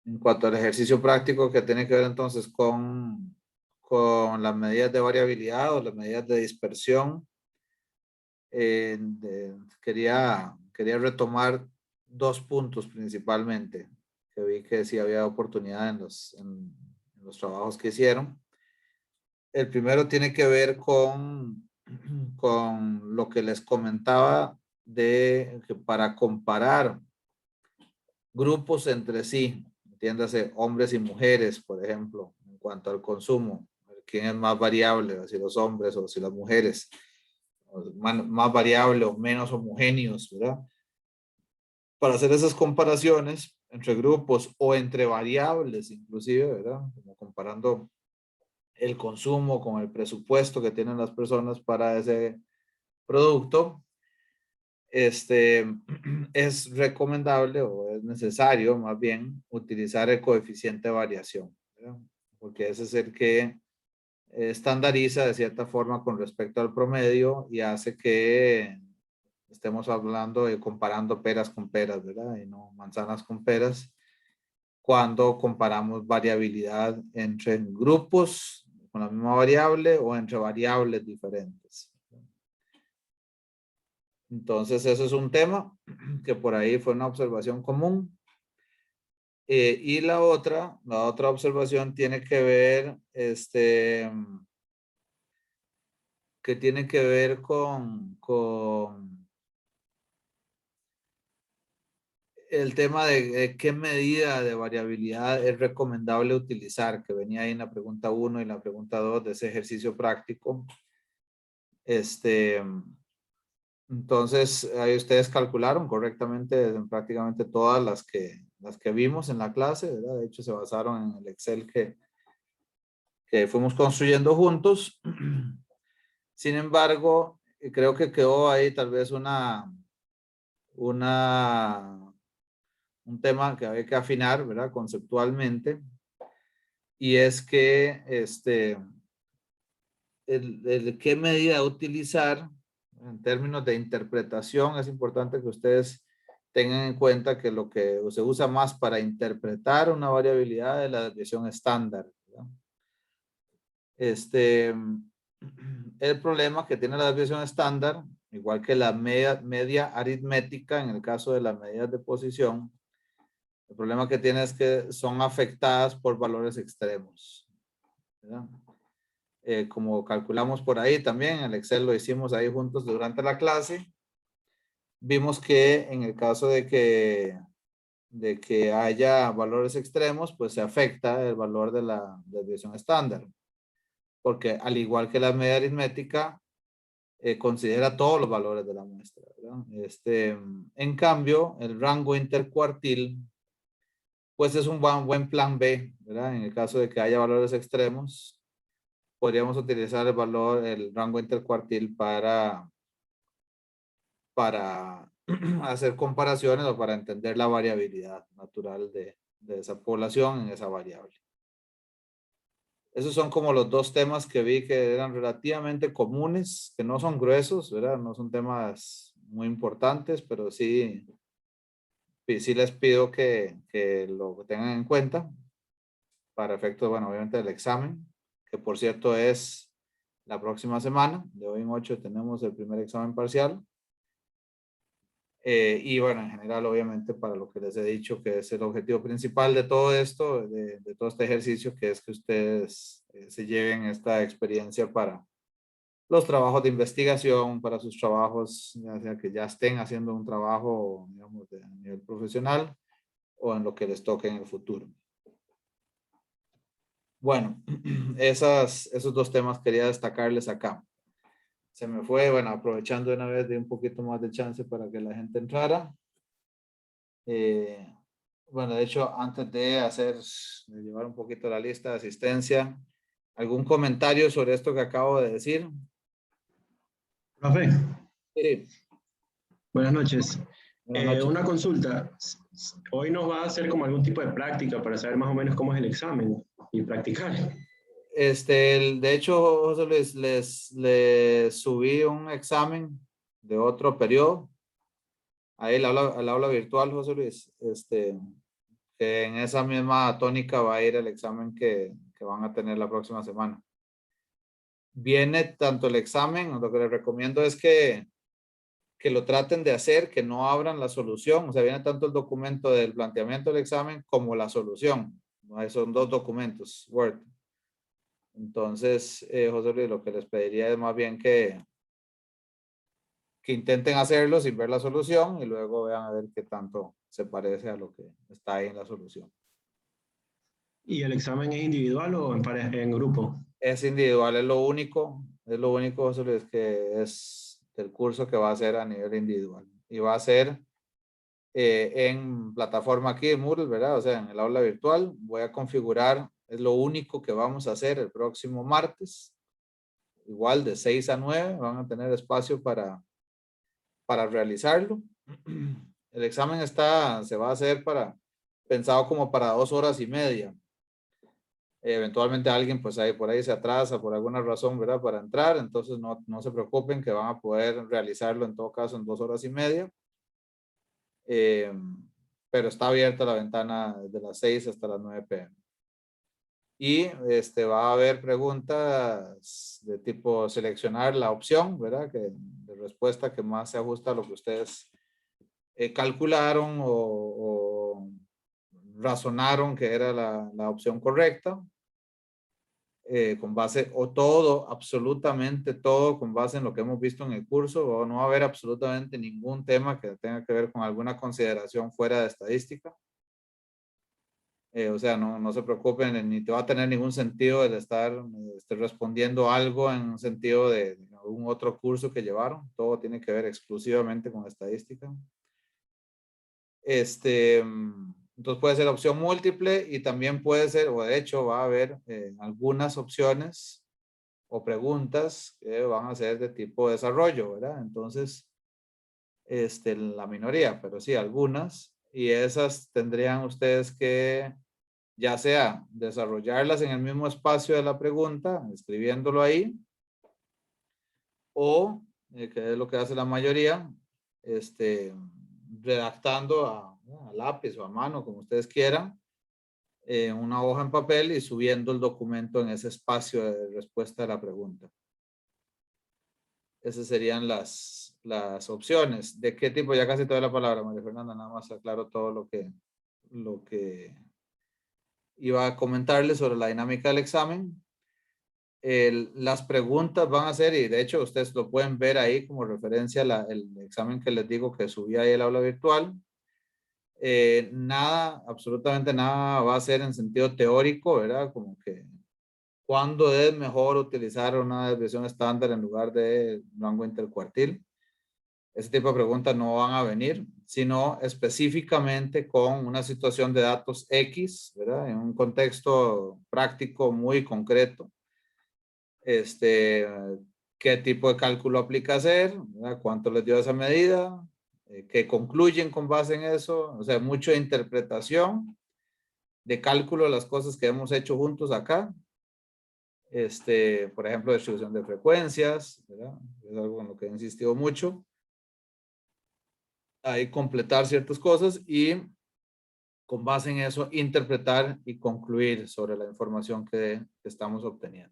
En cuanto al ejercicio práctico que tiene que ver entonces con las medidas de variabilidad o las medidas de dispersión, quería retomar dos puntos principalmente, que vi que sí había oportunidad en los trabajos que hicieron. El primero tiene que ver con lo que les comentaba de que para comparar grupos entre sí, entiéndase, hombres y mujeres, por ejemplo, en cuanto al consumo, quién es más variable, si los hombres o si las mujeres, más variable o menos homogéneos, ¿verdad? Para hacer esas comparaciones entre grupos o entre variables, inclusive, ¿verdad? Como comparando el consumo con el presupuesto que tienen las personas para ese producto, es recomendable o es necesario más bien utilizar el coeficiente de variación, ¿verdad? Porque ese es el que estandariza de cierta forma con respecto al promedio y hace que estemos hablando de comparando peras con peras, ¿verdad? Y no manzanas con peras cuando comparamos variabilidad entre grupos con la misma variable o entre variables diferentes. Entonces, eso es un tema que por ahí fue una observación común. Y la otra observación tiene que ver, que tiene que ver con el tema de qué medida de variabilidad es recomendable utilizar, que venía ahí en la pregunta 1 y la pregunta 2 de ese ejercicio práctico. Entonces, ahí ustedes calcularon correctamente prácticamente todas las que vimos en la clase, ¿verdad? De hecho, se basaron en el Excel que fuimos construyendo juntos. Sin embargo, creo que quedó ahí tal vez un tema que había que afinar, ¿verdad? Conceptualmente. Y es que, qué medida utilizar en términos de interpretación. Es importante que ustedes tengan en cuenta que lo que se usa más para interpretar una variabilidad es la desviación estándar, ¿verdad? El problema que tiene la desviación estándar, igual que la media aritmética en el caso de las medidas de posición, el problema que tiene es que son afectadas por valores extremos, ¿verdad? Como calculamos por ahí también, el Excel lo hicimos ahí juntos durante la clase, vimos que en el caso de que haya valores extremos, pues se afecta el valor de la desviación estándar, porque al igual que la media aritmética, considera todos los valores de la muestra, ¿verdad? En cambio, el rango intercuartil, pues es un buen plan B, ¿verdad? En el caso de que haya valores extremos, podríamos utilizar el rango intercuartil para hacer comparaciones o para entender la variabilidad natural de esa población en esa variable. Esos son como los dos temas que vi que eran relativamente comunes, que no son gruesos, ¿verdad? No son temas muy importantes, pero sí les pido que lo tengan en cuenta para efectos, bueno, obviamente del examen, que por cierto es la próxima semana. De hoy en 8 tenemos el primer examen parcial. Y bueno, en general, obviamente, para lo que les he dicho, que es el objetivo principal de todo esto, de todo este ejercicio, que es que ustedes se lleven esta experiencia para los trabajos de investigación, para sus trabajos, ya sea que ya estén haciendo un trabajo, digamos, de nivel profesional o en lo que les toque en el futuro. Bueno, esos dos temas quería destacarles acá. Se me fue, bueno, aprovechando de una vez de un poquito más de chance para que la gente entrara. Bueno, de hecho, antes de llevar un poquito la lista de asistencia, ¿algún comentario sobre esto que acabo de decir? Profe, Sí, buenas noches. buenas noches. Una consulta. Hoy nos va a hacer como algún tipo de práctica para saber más o menos cómo es el examen y practicar. De hecho, José Luis, les subí un examen de otro periodo. Ahí al aula virtual, José Luis. que en esa misma tónica va a ir el examen que van a tener la próxima semana. Viene tanto el examen, lo que les recomiendo es que lo traten de hacer, que no abran la solución, o sea, viene tanto el documento del planteamiento del examen como la solución. Son dos documentos, Word. Entonces, José Luis, lo que les pediría es más bien que intenten hacerlo sin ver la solución y luego vean a ver qué tanto se parece a lo que está ahí en la solución. ¿Y el examen es individual o en grupo? Es individual, es lo único, José Luis, que es el curso que va a ser a nivel individual. Y va a ser en plataforma aquí en Moodle, ¿verdad? O sea, en el aula virtual. Voy a configurar, es lo único que vamos a hacer el próximo martes. Igual de 6 a 9 van a tener espacio para realizarlo. El examen se va a hacer pensado como para 2 horas y media. Eventualmente alguien pues ahí por ahí se atrasa por alguna razón, ¿verdad? Para entrar, entonces no se preocupen que van a poder realizarlo en todo caso en 2 horas y media. Pero está abierta la ventana de las 6 hasta las 9 p.m. Y va a haber preguntas de tipo seleccionar la opción, ¿verdad? De respuesta que más se ajusta a lo que ustedes calcularon o razonaron que era la opción correcta. Con base, o todo, absolutamente todo, con base en lo que hemos visto en el curso, o no va a haber absolutamente ningún tema que tenga que ver con alguna consideración fuera de estadística. O sea, no se preocupen, ni te va a tener ningún sentido el estar respondiendo algo en un sentido de algún otro curso que llevaron. Todo tiene que ver exclusivamente con estadística. Entonces puede ser opción múltiple y también puede ser, o de hecho va a haber algunas opciones o preguntas que van a ser de tipo desarrollo, ¿verdad? Entonces, la minoría, pero sí algunas, y esas tendrían ustedes que ya sea desarrollarlas en el mismo espacio de la pregunta, escribiéndolo ahí, o, que es lo que hace la mayoría, redactando a lápiz o a mano, como ustedes quieran, una hoja en papel y subiendo el documento en ese espacio de respuesta a la pregunta. Esas serían las opciones. ¿De qué tipo? Ya casi toda la palabra, María Fernanda, nada más aclaro todo lo que iba a comentarles sobre la dinámica del examen. Las preguntas van a ser, y de hecho ustedes lo pueden ver ahí como referencia el examen que les digo que subí ahí al aula virtual. Nada, absolutamente nada va a ser en sentido teórico, ¿verdad? Como que cuándo es mejor utilizar una desviación estándar en lugar de rango intercuartil. Ese tipo de preguntas no van a venir, sino específicamente con una situación de datos X, ¿verdad? En un contexto práctico muy concreto. Qué tipo de cálculo aplica a hacer, ¿verdad? Cuánto les dio esa medida, qué concluyen con base en eso, o sea, mucho de interpretación, de cálculo de las cosas que hemos hecho juntos acá. Por ejemplo, distribución de frecuencias, ¿verdad? Es algo en lo que he insistido mucho. Ahí completar ciertas cosas y con base en eso interpretar y concluir sobre la información que estamos obteniendo.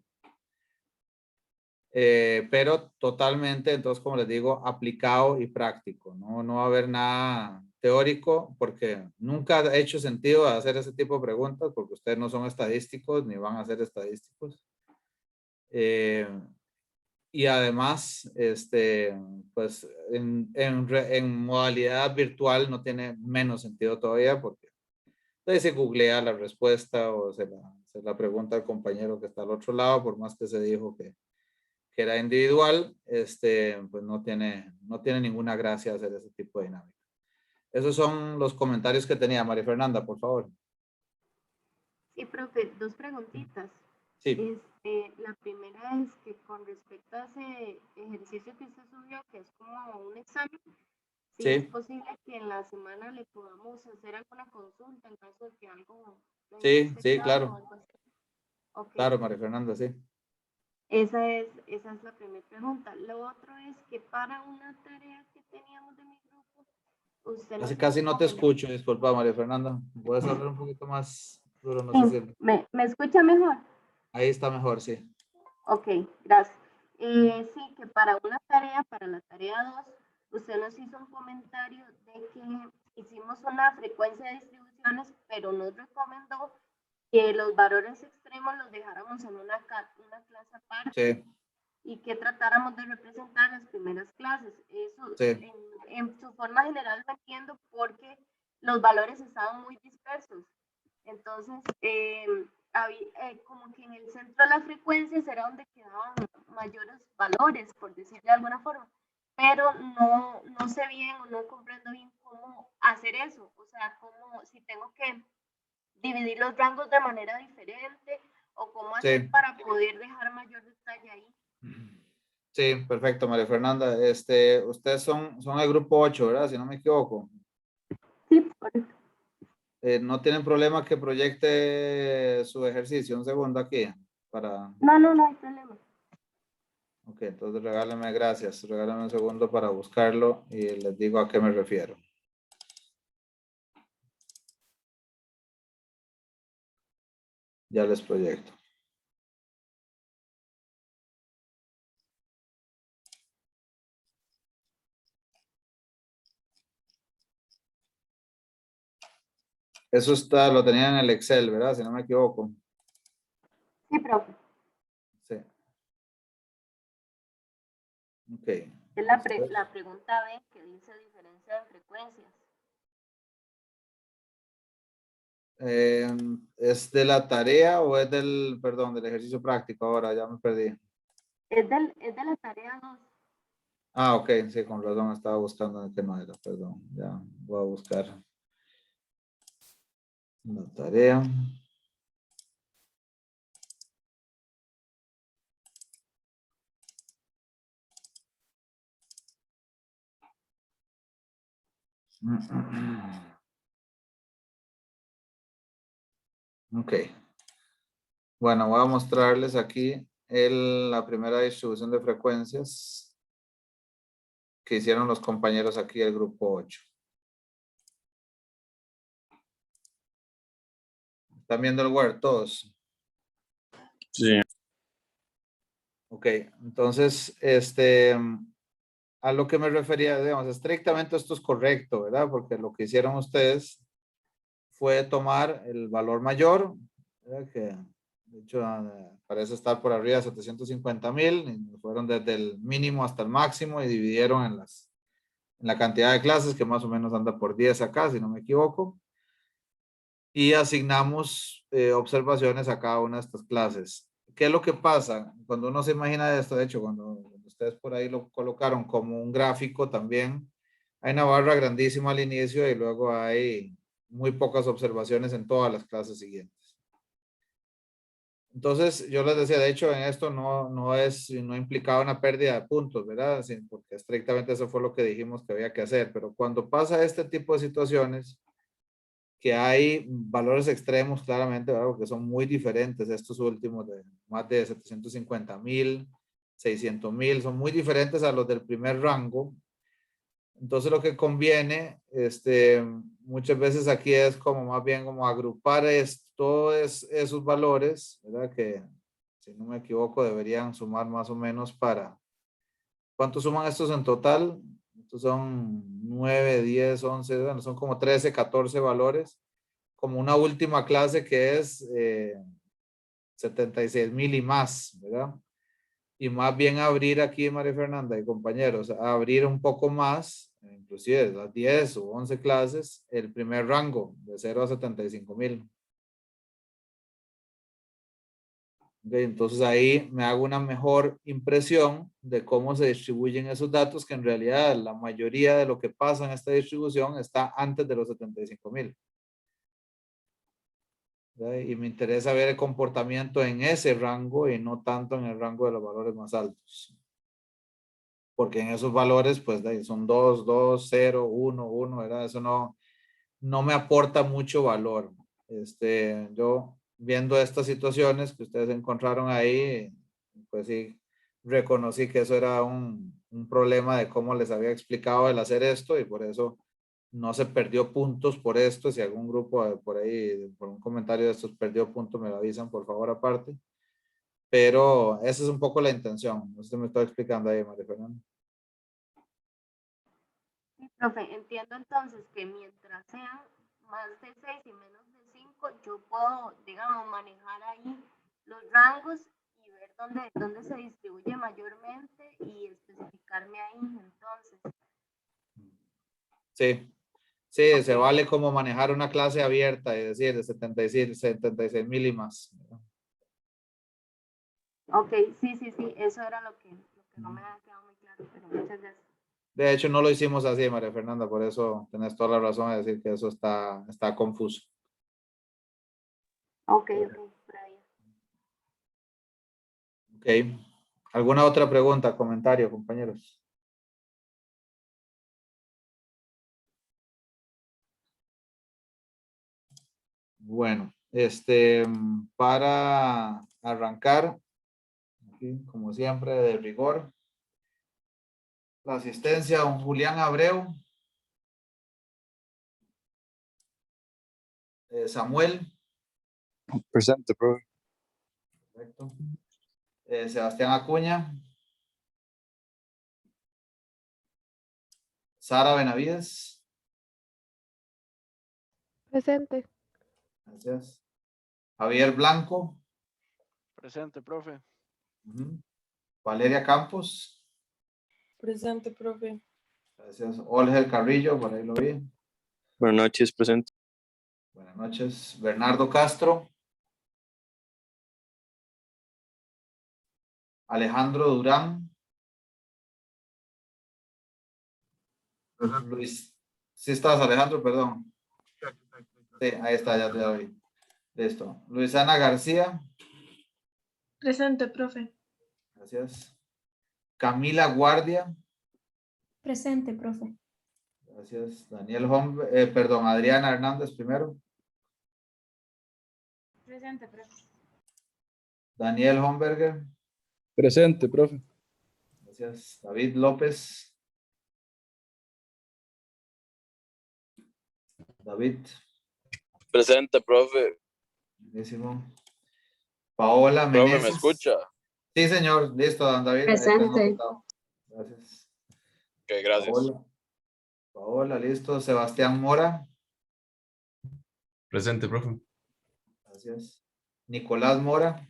Pero totalmente, entonces, como les digo, aplicado y práctico. No va a haber nada teórico porque nunca ha hecho sentido hacer ese tipo de preguntas porque ustedes no son estadísticos ni van a ser estadísticos. Y además, pues en modalidad virtual no tiene menos sentido todavía porque entonces se googlea la respuesta o se la pregunta al compañero que está al otro lado, por más que se dijo que era individual, pues no tiene ninguna gracia hacer ese tipo de dinámica. Esos son los comentarios que tenía María Fernanda, por favor. Sí, profe, dos preguntitas. Sí. La primera es que con respecto a ese ejercicio que usted subió, que es como un examen, si es Sí, posible que en la semana le podamos hacer alguna consulta en caso de que algo no esté sí, claro o claro. algo así. Ok, Claro, María Fernanda, sí. esa es la primera pregunta. Lo otro es que para una tarea que teníamos de mi grupo, Usted Casi, nos hizo casi un no te comentario. escucho, disculpa María Fernanda. ¿Puedes hablar un poquito más duro? No sé Sí, si... ¿me escucha mejor? Ahí está mejor, sí. Ok, gracias. Sí, que para una tarea, para la tarea 2, usted nos hizo un comentario de que hicimos una frecuencia de distribuciones, pero nos recomendó que los valores extremos los dejáramos en una clase aparte Sí, y que tratáramos de representar las primeras clases. Eso sí, en su forma general lo entiendo porque los valores estaban muy dispersos. Entonces, como que en el centro de las frecuencias era donde quedaban mayores valores, por decirlo de alguna forma, pero no sé bien o no comprendo bien cómo hacer eso, o sea, cómo, si tengo que dividir los rangos de manera diferente o cómo hacer sí. para poder dejar mayor detalle ahí. Sí, perfecto, María Fernanda. Ustedes son el grupo 8, ¿verdad? Si no me equivoco. Sí, correcto. No tienen problema que proyecte su ejercicio. Un segundo aquí para... No hay problema. Ok, entonces regálame, gracias. Regálame un segundo para buscarlo y les digo a qué me refiero. Ya les proyecto. Eso está, lo tenían en el Excel, ¿verdad? Si no me equivoco. Sí, profe. Sí. Ok. Es la pregunta B que dice diferencia de frecuencias. ¿Es de la tarea o es del, perdón, del ejercicio práctico? Ahora ya me perdí. Es de la tarea 2. Ah, ok, sí, con razón estaba buscando el que no era, perdón. Ya voy a buscar la tarea. Ok. Bueno, voy a mostrarles aquí la primera distribución de frecuencias que hicieron los compañeros aquí del grupo 8. ¿Están viendo el Word todos? Sí. Ok, entonces, a lo que me refería, digamos, estrictamente esto es correcto, ¿verdad? Porque lo que hicieron ustedes fue tomar el valor mayor, ¿verdad? Que de hecho parece estar por arriba de 750,000, fueron desde el mínimo hasta el máximo y dividieron en la cantidad de clases que más o menos anda por 10 acá, si no me equivoco. Y asignamos observaciones a cada una de estas clases. ¿Qué es lo que pasa? Cuando uno se imagina esto, de hecho, cuando ustedes por ahí lo colocaron como un gráfico también, hay una barra grandísima al inicio y luego hay muy pocas observaciones en todas las clases siguientes. Entonces, yo les decía, de hecho, en esto no implicaba una pérdida de puntos, ¿verdad? Sí, porque estrictamente eso fue lo que dijimos que había que hacer. Pero cuando pasa este tipo de situaciones, que hay valores extremos claramente, ¿verdad? Porque son muy diferentes estos últimos de más de 750,000, 600,000, son muy diferentes a los del primer rango. Entonces lo que conviene, muchas veces aquí es como más bien como agrupar todos esos valores, ¿verdad? Que si no me equivoco deberían sumar más o menos para, ¿cuánto suman estos en total? Estos son 9, 10, 11, bueno, son como 13, 14 valores, como una última clase que es 76,000 y más, ¿verdad? Y más bien abrir aquí, María Fernanda y compañeros, abrir un poco más, inclusive las 10 o 11 clases, el primer rango de 0 a 75,000. Okay, entonces ahí me hago una mejor impresión de cómo se distribuyen esos datos, que en realidad la mayoría de lo que pasa en esta distribución está antes de los 75,000. Y me interesa ver el comportamiento en ese rango y no tanto en el rango de los valores más altos. Porque en esos valores, pues son 2, 2, 0, 1, 1, ¿verdad? Eso no me aporta mucho valor. Yo viendo estas situaciones que ustedes encontraron ahí, pues sí, reconocí que eso era un problema de cómo les había explicado el hacer esto y por eso no se perdió puntos por esto. Si algún grupo por ahí, por un comentario de estos perdió puntos, me lo avisan por favor aparte. Pero esa es un poco la intención. Usted me está explicando ahí, María Fernanda. Sí, profe, entiendo entonces que mientras sean más de 6 y menos de 5, yo puedo, digamos, manejar ahí los rangos y ver dónde se distribuye mayormente y especificarme ahí, entonces. Sí, sí, Ok, se vale como manejar una clase abierta y decir de 76 mil y más. ok, sí, eso era lo que no me había quedado muy claro, pero muchas gracias. De hecho, no lo hicimos así, María Fernanda, por eso tenés toda la razón de decir que eso está confuso. Ok, por ahí. Ok. ¿Alguna otra pregunta, comentario, compañeros? Bueno, para arrancar, aquí, como siempre, de rigor, la asistencia, don Julián Abreu, Samuel, Presente, profe. perfecto. Sebastián Acuña, Sara Benavides, Presente. gracias. Javier Blanco, Presente, profe. ujú. Valeria Campos, Presente, profe. gracias. Olger Carrillo, por ahí lo vi. Buenas noches, presente. Buenas noches. Bernardo Castro, Alejandro Durán, Luis. Sí estás, Alejandro, perdón. Sí, ahí está, ya te lo vi. Listo. Luisana García, Presente, profe. gracias. Camila Guardia, Presente, profe. gracias. Perdón, Adriana Hernández primero. Presente, profe. Daniel Homberger, Presente, profe. gracias. David López. David, Presente, profe. buenísimo. Paola Profe, ¿me Meneses. escucha? Sí, señor. Listo, don David. Ahí está Presente. anotado. Gracias. Ok, gracias. Paola, listo. Sebastián Mora. Presente, profe. Gracias. Nicolás Mora.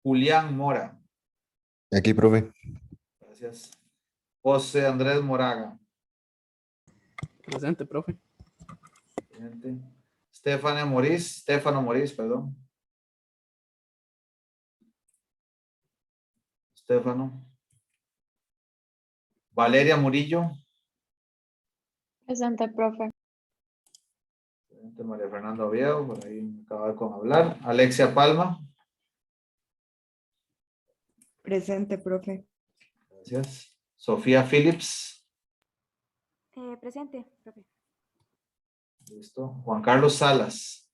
Julián Mora. Aquí, profe. Gracias. José Andrés Moraga. Presente, profe. Excelente. Stefano Morís, perdón. Stefano. Valeria Murillo. Presente, profe. Excelente. María Fernanda Oviedo, por ahí me acaba con hablar. Alexia Palma. Presente, profe. Gracias. Sofía Phillips. Presente, profe. Listo. Juan Carlos Salas.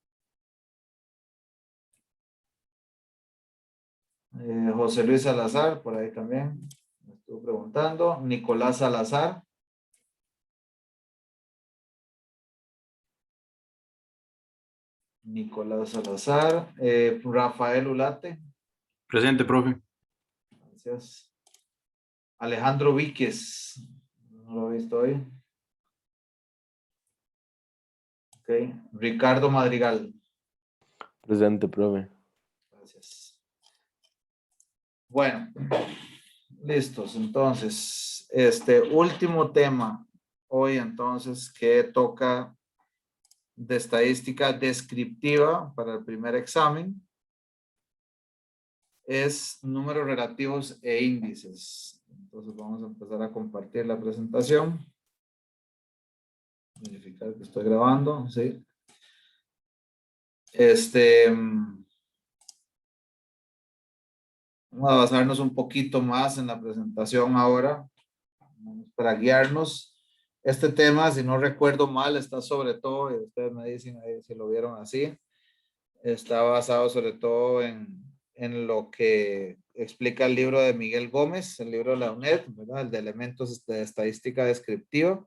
José Luis Salazar, por ahí también. Me estuvo preguntando. Nicolás Salazar. Nicolás Salazar. Rafael Ulate. Presente, profe. Gracias. Alejandro Víquez. No lo he visto hoy. Ok. Ricardo Madrigal. Presente, profe. Gracias. Bueno, listos. Entonces, último tema hoy entonces que toca de estadística descriptiva para el primer examen es números relativos e índices. Entonces vamos a empezar a compartir la presentación. Verificar que estoy grabando, sí. Vamos a basarnos un poquito más en la presentación ahora para guiarnos. Este tema, si no recuerdo mal, está sobre todo, y ustedes me dicen ahí si lo vieron así, está basado sobre todo en en lo que explica el libro de Miguel Gómez, el libro de la UNED, ¿verdad? El de elementos de estadística descriptiva.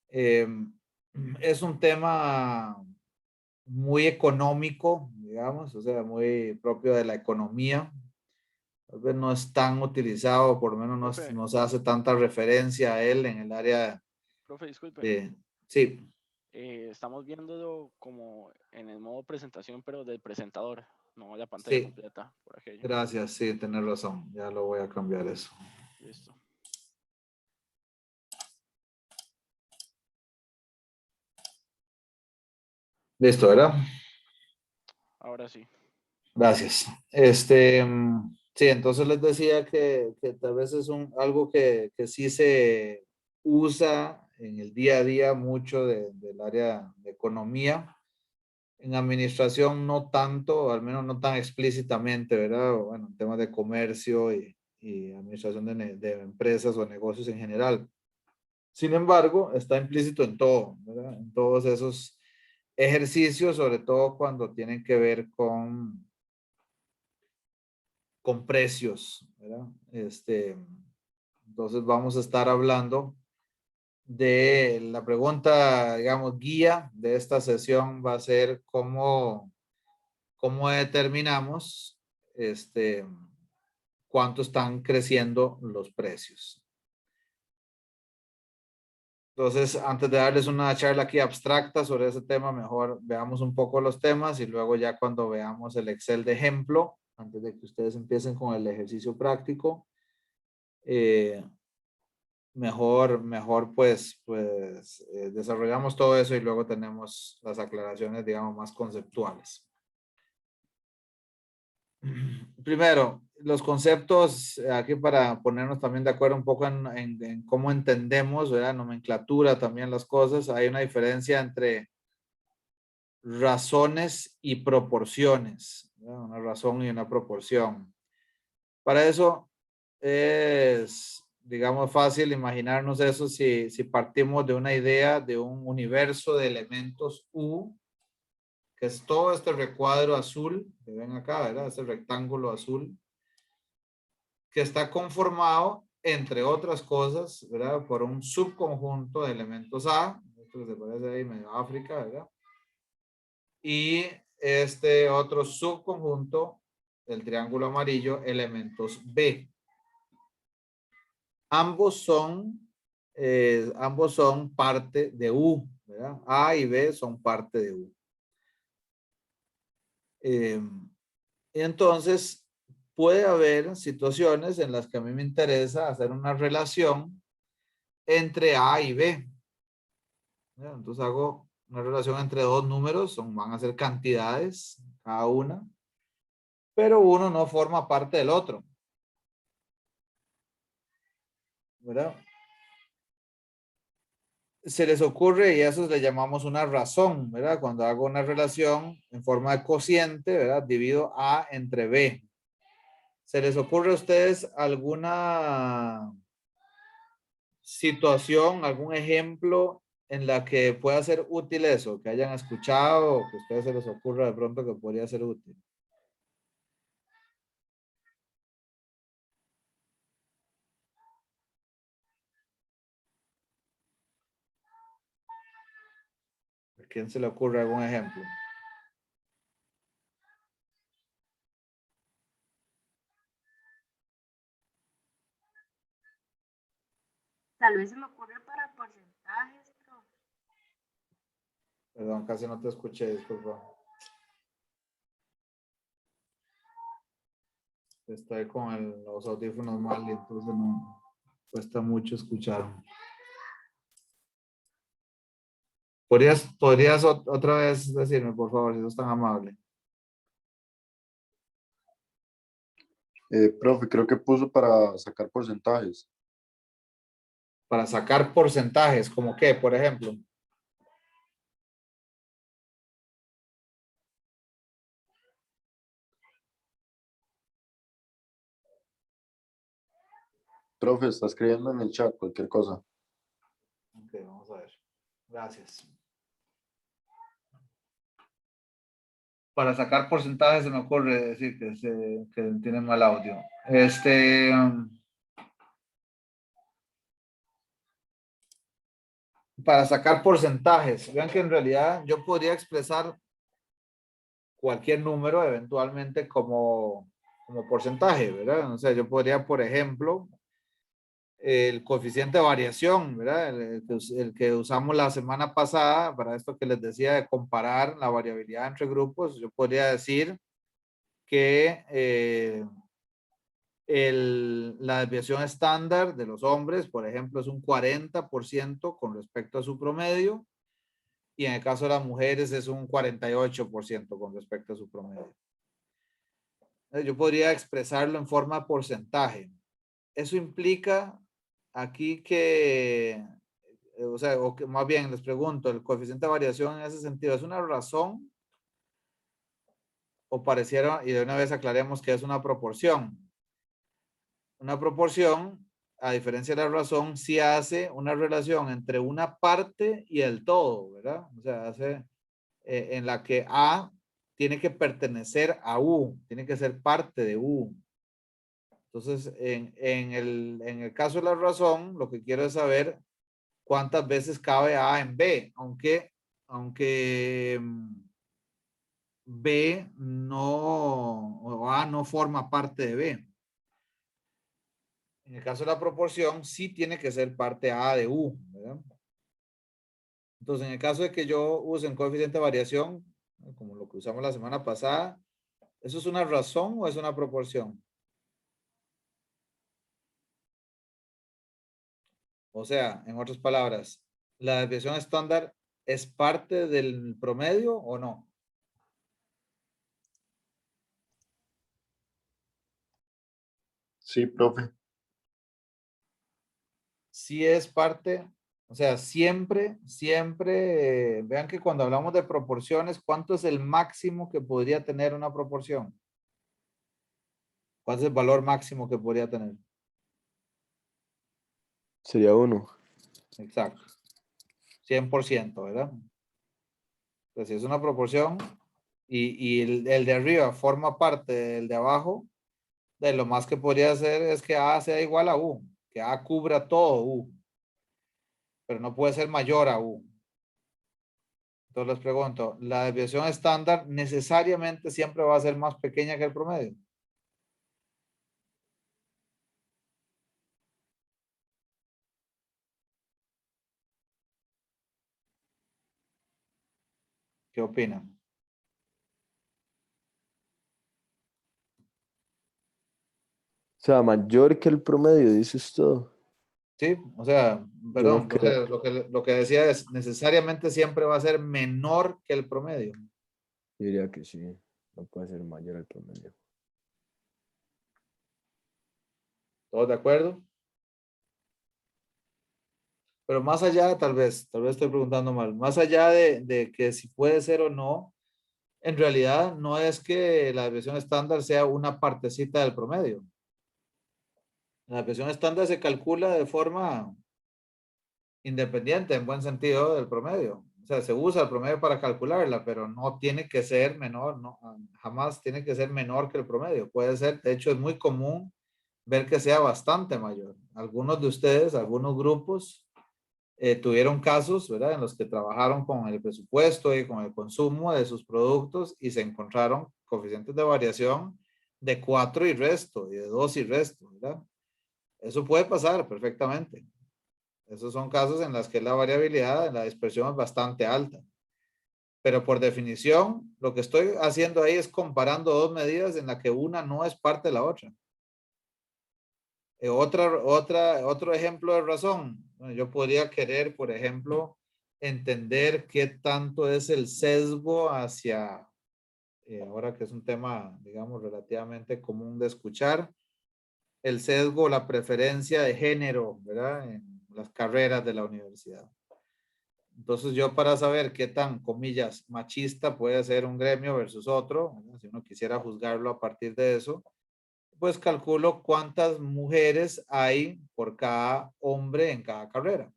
Es un tema muy económico, digamos, o sea, muy propio de la economía. Tal vez no es tan utilizado, por lo menos Profe. no se hace tanta referencia a él en el área Profe, disculpe. de... Sí. Estamos viendo como en el modo presentación, pero del presentador, no la pantalla Sí. completa, por aquello. Gracias, sí, tenés razón. Ya lo voy a cambiar eso. Listo. Listo, ¿verdad? Ahora sí. Gracias. Sí, entonces les decía que tal vez es algo que sí se usa en el día a día mucho del área de economía. En administración no tanto, al menos no tan explícitamente, ¿verdad? Bueno, en temas de comercio y administración de empresas o negocios en general. Sin embargo, está implícito en todo, ¿verdad? En todos esos ejercicios, sobre todo cuando tienen que ver con precios, ¿verdad? Entonces vamos a estar hablando de la pregunta, digamos, guía de esta sesión va a ser cómo determinamos cuánto están creciendo los precios. Entonces, antes de darles una charla aquí abstracta sobre ese tema, mejor veamos un poco los temas y luego ya cuando veamos el Excel de ejemplo, antes de que ustedes empiecen con el ejercicio práctico, mejor pues desarrollamos todo eso y luego tenemos las aclaraciones, digamos, más conceptuales. Primero, los conceptos, aquí para ponernos también de acuerdo un poco en cómo entendemos, ¿verdad? Nomenclatura también las cosas. Hay una diferencia entre razones y proporciones, ¿verdad? Una razón y una proporción. Para eso es, digamos, fácil imaginarnos eso si partimos de una idea de un universo de elementos U, que es todo este recuadro azul, que ven acá, ¿verdad? Este rectángulo azul, que está conformado, entre otras cosas, ¿verdad? Por un subconjunto de elementos A, esto que se parece ahí medio África, ¿verdad? Y este otro subconjunto del triángulo amarillo, elementos B. Ambos son parte de U, ¿verdad? A y B son parte de U. Entonces, puede haber situaciones en las que a mí me interesa hacer una relación entre A y B. Entonces hago una relación entre dos números, van a ser cantidades cada una, pero uno no forma parte del otro, ¿verdad? Se les ocurre, y eso le llamamos una razón, ¿verdad? Cuando hago una relación en forma de cociente, ¿verdad? Divido A entre B. ¿Se les ocurre a ustedes alguna situación, algún ejemplo en la que pueda ser útil eso, que hayan escuchado o que a ustedes se les ocurra de pronto que podría ser útil? ¿A quién se le ocurre algún ejemplo? Tal vez se me ocurre para porcentajes, pero Perdón, casi no te escuché, disculpa. Estoy con los audífonos mal y entonces no cuesta mucho escuchar. ¿Podrías otra vez decirme, por favor, si sos tan amable? Profe, creo que puso para sacar porcentajes. Para sacar porcentajes, ¿como qué, por ejemplo? Profe, está escribiendo en el chat cualquier cosa. Ok, vamos a ver. Gracias. Para sacar porcentajes se me ocurre decir que tiene mal audio. Para sacar porcentajes, vean que en realidad yo podría expresar cualquier número eventualmente como porcentaje, ¿verdad? O sea, yo podría, por ejemplo, el coeficiente de variación, ¿verdad? El que usamos la semana pasada para esto que les decía de comparar la variabilidad entre grupos, yo podría decir que la desviación estándar de los hombres, por ejemplo, es un 40% con respecto a su promedio, y en el caso de las mujeres es un 48% con respecto a su promedio. Yo podría expresarlo en forma de porcentaje. Eso implica aquí que, o sea, o que más bien les pregunto, ¿el coeficiente de variación en ese sentido es una razón o pareciera, y de una vez aclaremos que es una proporción? Una proporción, a diferencia de la razón, sí hace una relación entre una parte y el todo, ¿verdad? O sea, hace en la que A tiene que pertenecer a U, tiene que ser parte de U. Entonces, en el caso de la razón, lo que quiero es saber cuántas veces cabe A en B, aunque B no, o A no forma parte de B. En el caso de la proporción, sí tiene que ser parte A de U, ¿verdad? Entonces, en el caso de que yo use un coeficiente de variación, como lo que usamos la semana pasada, ¿eso es una razón o es una proporción? O sea, en otras palabras, ¿la desviación estándar es parte del promedio o no? Sí, profe. Sí es parte, o sea, siempre, vean que cuando hablamos de proporciones, ¿cuánto es el máximo que podría tener una proporción? ¿Cuál es el valor máximo que podría tener? Sería 1. Exacto. 100%, ¿verdad? Pues si es una proporción y el de arriba forma parte del de abajo, de lo más que podría hacer es que A sea igual a U, que A cubra todo U, pero no puede ser mayor a U. Entonces les pregunto, ¿la desviación estándar necesariamente siempre va a ser más pequeña que el promedio? ¿Qué opinan? O sea, mayor que el promedio, dices todo. Sí, o sea, Yo no perdón, o sea, creo. lo que decía es, necesariamente siempre va a ser menor que el promedio. Yo diría que sí. No puede ser mayor al promedio. ¿Todos de acuerdo? Pero más allá, tal vez estoy preguntando mal, más allá de que si puede ser o no, en realidad no es que la desviación estándar sea una partecita del promedio. La desviación estándar se calcula de forma independiente, en buen sentido, del promedio. O sea, se usa el promedio para calcularla, pero no tiene que ser menor, no, jamás tiene que ser menor que el promedio. Puede ser, de hecho, es muy común ver que sea bastante mayor. Algunos de ustedes, algunos grupos, tuvieron casos, ¿verdad? En los que trabajaron con el presupuesto y con el consumo de sus productos y se encontraron coeficientes de variación de 4 y resto, y de 2 y resto, ¿verdad? Eso puede pasar perfectamente. Esos son casos en los que la variabilidad, la dispersión es bastante alta. Pero por definición, lo que estoy haciendo ahí es comparando dos medidas en las que una no es parte de la otra. Otro ejemplo de razón. Bueno, yo podría querer, por ejemplo, entender qué tanto es el sesgo hacia, ahora que es un tema, digamos, relativamente común de escuchar, el sesgo, la preferencia de género, ¿verdad? En las carreras de la universidad. Entonces yo para saber qué tan, comillas, machista puede ser un gremio versus otro, ¿verdad? Si uno quisiera juzgarlo a partir de eso, pues calculo cuántas mujeres hay por cada hombre en cada carrera.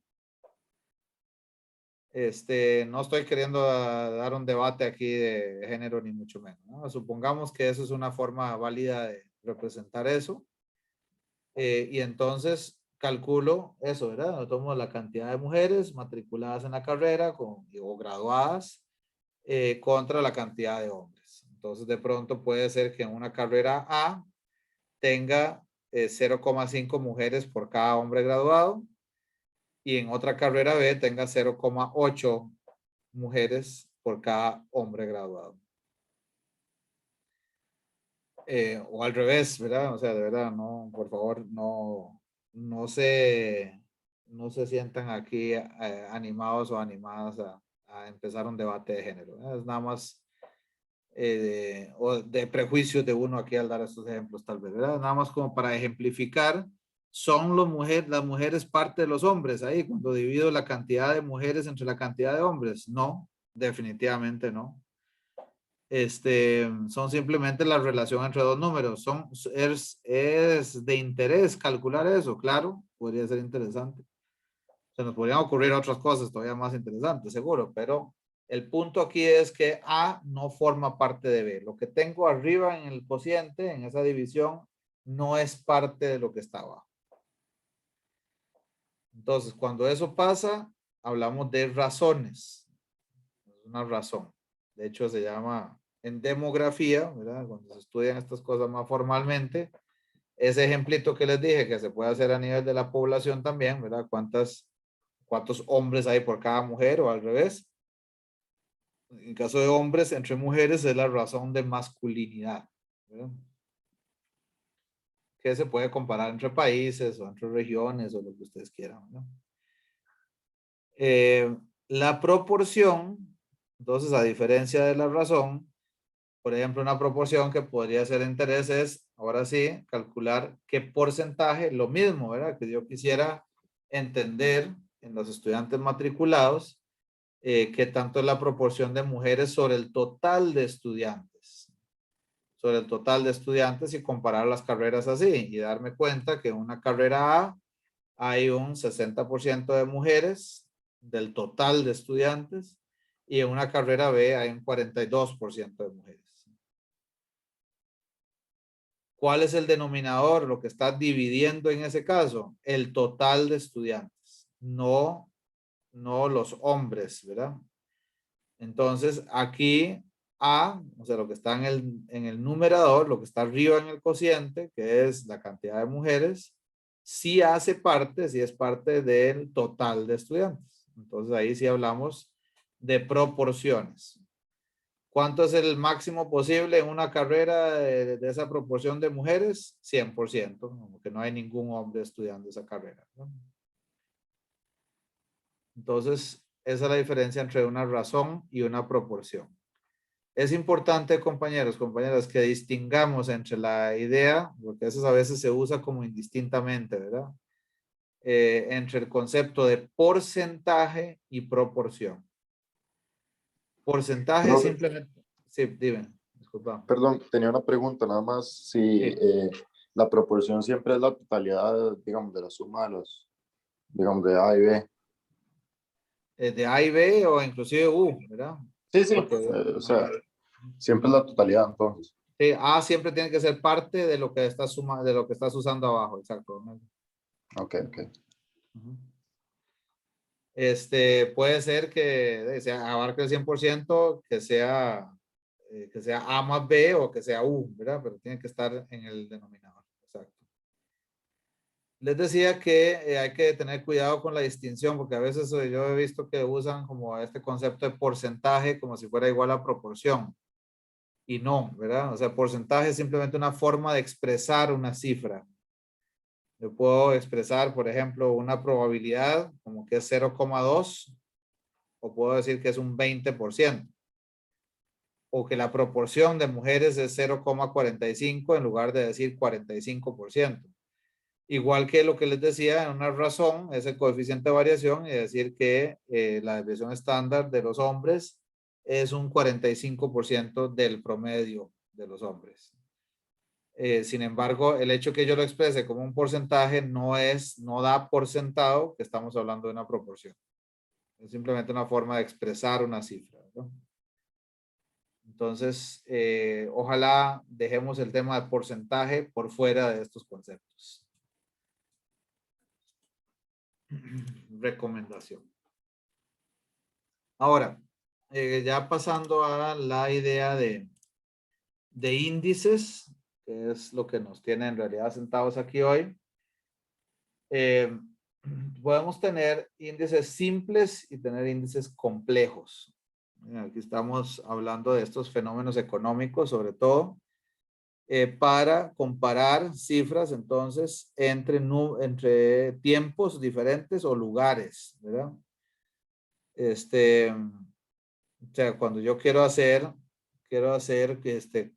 No estoy queriendo dar un debate aquí de género ni mucho menos, ¿no? Supongamos que eso es una forma válida de representar eso. Y entonces calculo eso, ¿verdad? Tomo la cantidad de mujeres matriculadas en la carrera o graduadas contra la cantidad de hombres. Entonces de pronto puede ser que en una carrera A tenga 0,5 mujeres por cada hombre graduado y en otra carrera B tenga 0,8 mujeres por cada hombre graduado. O al revés, ¿verdad? O sea, de verdad, no, por favor, no se sientan aquí animados o animadas a empezar un debate de género, ¿verdad? Es nada más o de prejuicios de uno aquí al dar estos ejemplos, tal vez, ¿verdad? Nada más como para ejemplificar, son las mujeres parte de los hombres ahí, cuando divido la cantidad de mujeres entre la cantidad de hombres. No, definitivamente no. Son simplemente la relación entre dos números. Es de interés calcular eso, claro, podría ser interesante. Se nos podrían ocurrir otras cosas todavía más interesantes, seguro, pero el punto aquí es que A no forma parte de B. Lo que tengo arriba en el cociente, en esa división, no es parte de lo que está abajo. Entonces, cuando eso pasa, hablamos de razones. Es una razón. De hecho, se llama en demografía, ¿verdad? Cuando se estudian estas cosas más formalmente, ese ejemplito que les dije que se puede hacer a nivel de la población también, ¿verdad? ¿Cuántos hombres hay por cada mujer o al revés? En caso de hombres, entre mujeres es la razón de masculinidad, ¿verdad? Que se puede comparar entre países o entre regiones o lo que ustedes quieran, ¿no? La proporción, entonces, a diferencia de la razón, por ejemplo, una proporción que podría ser de interés es, ahora sí, calcular qué porcentaje, lo mismo, ¿verdad? Que yo quisiera entender en los estudiantes matriculados, qué tanto es la proporción de mujeres sobre el total de estudiantes. Sobre el total de estudiantes y comparar las carreras así y darme cuenta que en una carrera A hay un 60% de mujeres del total de estudiantes y en una carrera B hay un 42% de mujeres. ¿Cuál es el denominador? Lo que está dividiendo en ese caso, el total de estudiantes, no los hombres, ¿verdad? Entonces aquí A, o sea, lo que está en el numerador, lo que está arriba en el cociente, que es la cantidad de mujeres, sí hace parte, sí es parte del total de estudiantes. Entonces ahí sí hablamos de proporciones. ¿Cuánto es el máximo posible en una carrera de esa proporción de mujeres? 100%, porque no hay ningún hombre estudiando esa carrera, ¿no? Entonces, esa es la diferencia entre una razón y una proporción. Es importante, compañeros, compañeras, que distingamos entre la idea, porque eso a veces se usa como indistintamente, ¿verdad? Entre el concepto de porcentaje y proporción. Porcentaje Profe, simplemente... Sí, dime, disculpa. perdón, tenía una pregunta nada más. Si la proporción siempre es la totalidad, digamos, de la suma de los, digamos, de A y B. De A y B o inclusive U, ¿verdad? Sí, sí, Porque, o sea, siempre es la totalidad, entonces. sí, A siempre tiene que ser parte de lo que estás de lo que estás usando abajo, exacto, ¿no? Ok, ok. Ujú. Puede ser que abarque el 100%, que sea A más B o que sea U, ¿verdad? Pero tiene que estar en el denominador, exacto. Les decía que hay que tener cuidado con la distinción, porque a veces yo he visto que usan como este concepto de porcentaje como si fuera igual a proporción. Y no, ¿verdad? O sea, porcentaje es simplemente una forma de expresar una cifra. Yo puedo expresar, por ejemplo, una probabilidad como que es 0,2 o puedo decir que es un 20%. O que la proporción de mujeres es 0,45 en lugar de decir 45%. Igual que lo que les decía, en una razón es el coeficiente de variación y decir que la desviación estándar de los hombres es un 45% del promedio de los hombres. Sin embargo, el hecho que yo lo exprese como un porcentaje no da por sentado que estamos hablando de una proporción. Es simplemente una forma de expresar una cifra, ¿verdad? Entonces, ojalá dejemos el tema de porcentaje por fuera de estos conceptos. Recomendación. Ahora, ya pasando a la idea de índices, que es lo que nos tiene en realidad sentados aquí hoy. Podemos tener índices simples y tener índices complejos. Aquí estamos hablando de estos fenómenos económicos, sobre todo, para comparar cifras, entonces, entre tiempos diferentes o lugares, ¿verdad? O sea, cuando yo quiero hacer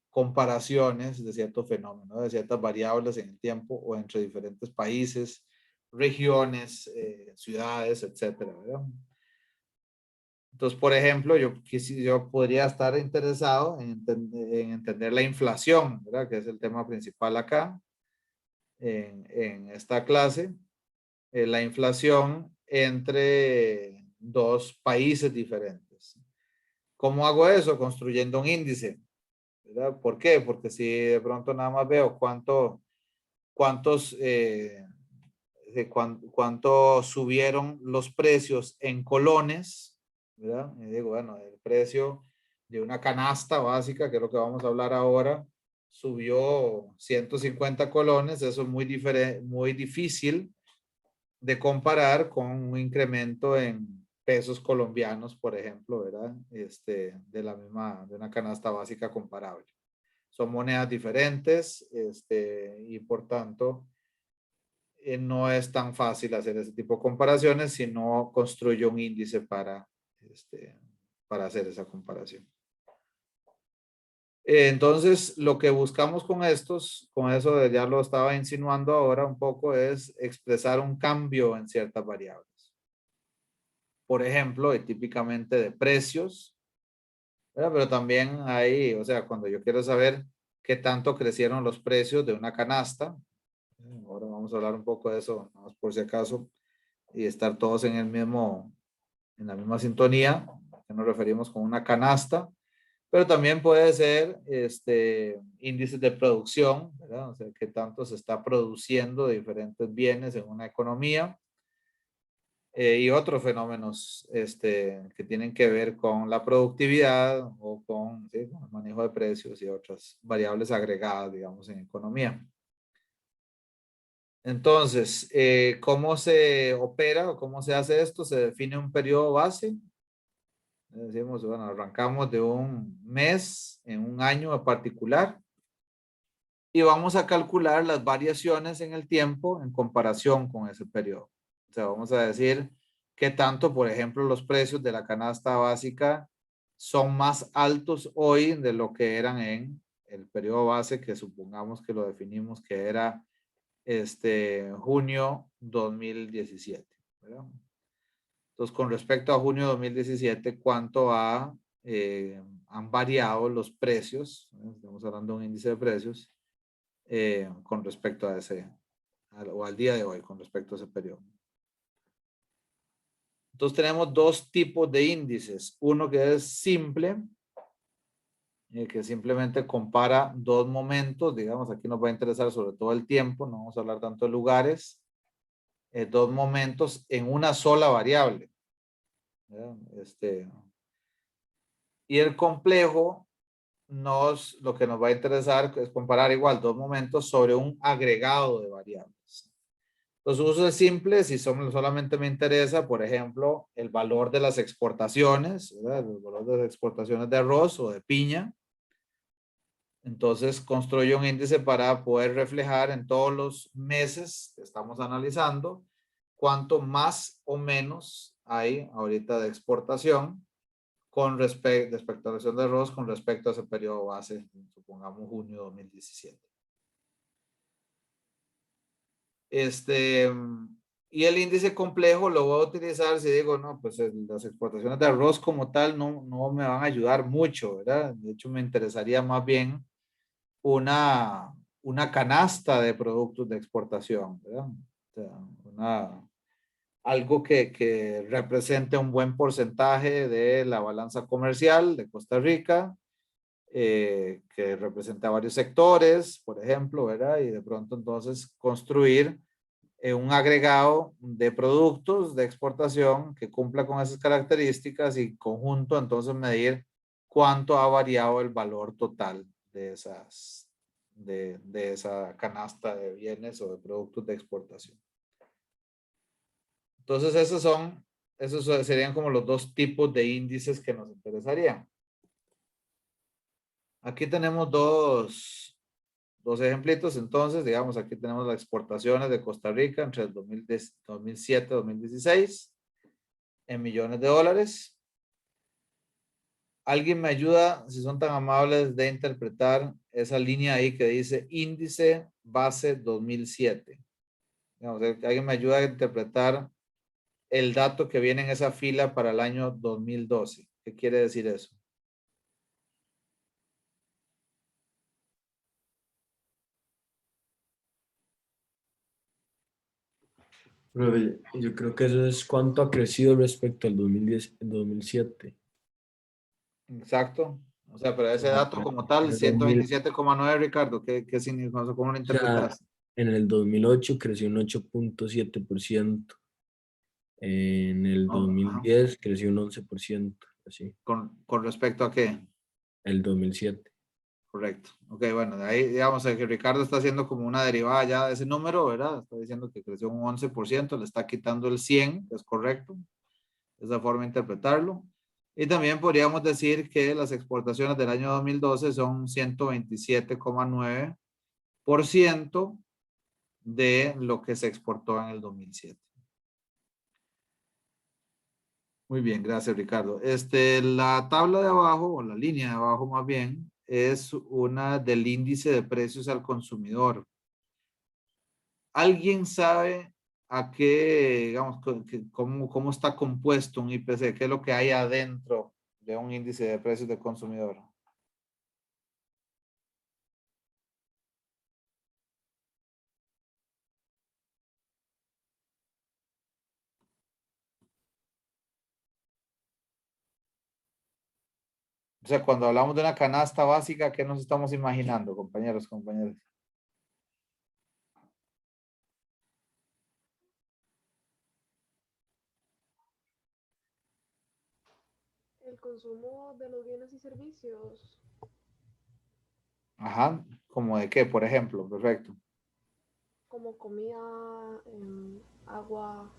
comparaciones de ciertos fenómenos, de ciertas variables en el tiempo o entre diferentes países, regiones, ciudades, etcétera, ¿verdad? Entonces, por ejemplo, yo podría estar interesado en entender la inflación, ¿verdad? Que es el tema principal acá, en esta clase. La inflación entre dos países diferentes. ¿Cómo hago eso? Construyendo un índice, ¿verdad? ¿Por qué? Porque si de pronto nada más veo cuánto subieron los precios en colones, ¿verdad? Y digo, bueno, el precio de una canasta básica, que es lo que vamos a hablar ahora, subió 150 colones. Eso es muy difícil de comparar con un incremento en pesos colombianos, por ejemplo, ¿verdad? De una canasta básica comparable. Son monedas diferentes, y por tanto, no es tan fácil hacer ese tipo de comparaciones si no construyo un índice para hacer esa comparación. Entonces, lo que buscamos con eso ya lo estaba insinuando ahora un poco, es expresar un cambio en ciertas variables. Por ejemplo, y típicamente de precios, ¿verdad? Pero también hay, o sea, cuando yo quiero saber qué tanto crecieron los precios de una canasta, ahora vamos a hablar un poco de eso, más por si acaso, y estar todos en la misma sintonía, que nos referimos con una canasta. Pero también puede ser índices de producción, ¿verdad? O sea, qué tanto se está produciendo de diferentes bienes en una economía, y otros fenómenos que tienen que ver con la productividad o con el manejo de precios y otras variables agregadas, digamos, en economía. Entonces, ¿cómo se opera o cómo se hace esto? Se define un periodo base. Decimos, bueno, arrancamos de un mes en un año en particular y vamos a calcular las variaciones en el tiempo en comparación con ese periodo. O sea, vamos a decir qué tanto, por ejemplo, los precios de la canasta básica son más altos hoy de lo que eran en el periodo base, que supongamos que lo definimos que era junio 2017, ¿verdad? Entonces, con respecto a junio 2017, ¿cuánto han variado los precios? Estamos hablando de un índice de precios con respecto a o al día de hoy, con respecto a ese periodo. Entonces, tenemos dos tipos de índices. Uno que es simple, que simplemente compara dos momentos. Digamos, aquí nos va a interesar sobre todo el tiempo, no vamos a hablar tanto de lugares. Dos momentos en una sola variable. Y el complejo lo que nos va a interesar es comparar igual dos momentos sobre un agregado de variables. Los usos simples, si solamente me interesa, por ejemplo, el valor de las exportaciones, ¿verdad? El valor de las exportaciones de arroz o de piña. Entonces construyo un índice para poder reflejar en todos los meses que estamos analizando cuánto más o menos hay ahorita de exportación de exportación de arroz con respecto a ese periodo base, supongamos junio 2017. Y el índice complejo lo voy a utilizar si digo, no, pues las exportaciones de arroz como tal no me van a ayudar mucho, ¿verdad? De hecho, me interesaría más bien una canasta de productos de exportación, ¿verdad? O sea, algo que represente un buen porcentaje de la balanza comercial de Costa Rica, que representa varios sectores, por ejemplo, ¿verdad? Y de pronto entonces construir un agregado de productos de exportación que cumpla con esas características y conjunto entonces medir cuánto ha variado el valor total de esa canasta de bienes o de productos de exportación. Entonces esos serían como los dos tipos de índices que nos interesarían. Aquí tenemos dos ejemplitos. Entonces, digamos, aquí tenemos las exportaciones de Costa Rica entre el 2007 y 2016 en millones de dólares. ¿Alguien me ayuda, si son tan amables, de interpretar esa línea ahí que dice índice base 2007? Digamos, ¿alguien me ayuda a interpretar el dato que viene en esa fila para el año 2012? ¿Qué quiere decir eso? Profe, yo creo que eso es cuánto ha crecido respecto al 2010, 2007. Exacto. O sea, pero ese O sea, dato como tal, en el 2000, 127,9, Ricardo, ¿qué significa? ¿Cómo lo o sea, interpretas? en el 2008 creció un 8.7%. En el Ajá. 2010 creció un 11%, así. ¿Con respecto a qué? El 2007. Correcto. Ok, bueno, de ahí digamos que Ricardo está haciendo como una derivada ya de ese número, ¿verdad? Está diciendo que creció un 11%, le está quitando el 100, que es correcto. Esa forma de interpretarlo. Y también podríamos decir que las exportaciones del año 2012 son 127,9% de lo que se exportó en el 2007. Muy bien, gracias Ricardo. La tabla de abajo, o la línea de abajo más bien, es una del índice de precios al consumidor. ¿Alguien sabe a qué, digamos, cómo está compuesto un IPC? ¿Qué es lo que hay adentro de un índice de precios del consumidor? O sea, cuando hablamos de una canasta básica, ¿qué nos estamos imaginando, compañeros, compañeras? El consumo de los bienes y servicios, Ajá, ¿como de qué, por ejemplo? Perfecto. como comida, agua.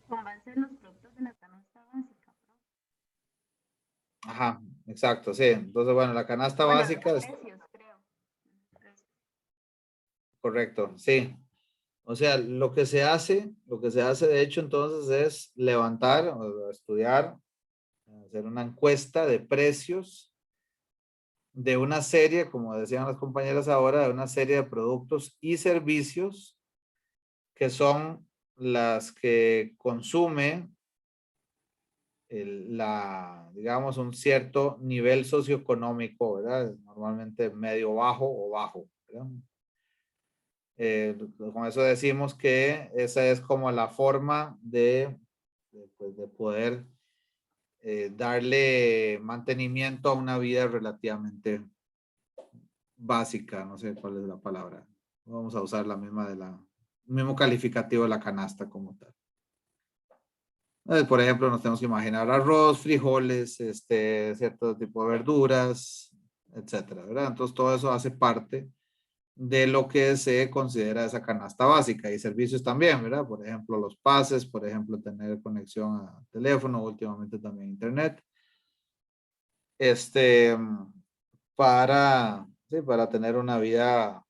Con base en los productos de la canasta básica, ¿no? Ajá, exacto, sí. Entonces, bueno, la canasta Bueno, básica los es precios, creo. correcto, sí. O sea, lo que se hace de hecho entonces es levantar o estudiar, hacer una encuesta de precios de una serie, como decían las compañeras ahora, de una serie de productos y servicios que son las que consume digamos, un cierto nivel socioeconómico, ¿verdad? Normalmente medio bajo o bajo, ¿verdad? Con eso decimos que esa es como la forma pues, de poder darle mantenimiento a una vida relativamente básica, no sé cuál es la palabra. Vamos a usar la misma mismo calificativo de la canasta como tal. Por ejemplo, nos tenemos que imaginar arroz, frijoles, cierto tipo de verduras, etcétera, ¿verdad? Entonces todo eso hace parte de lo que se considera esa canasta básica y servicios también, ¿verdad? Por ejemplo, los pases, por ejemplo, tener conexión a teléfono, últimamente también internet. Para tener una vida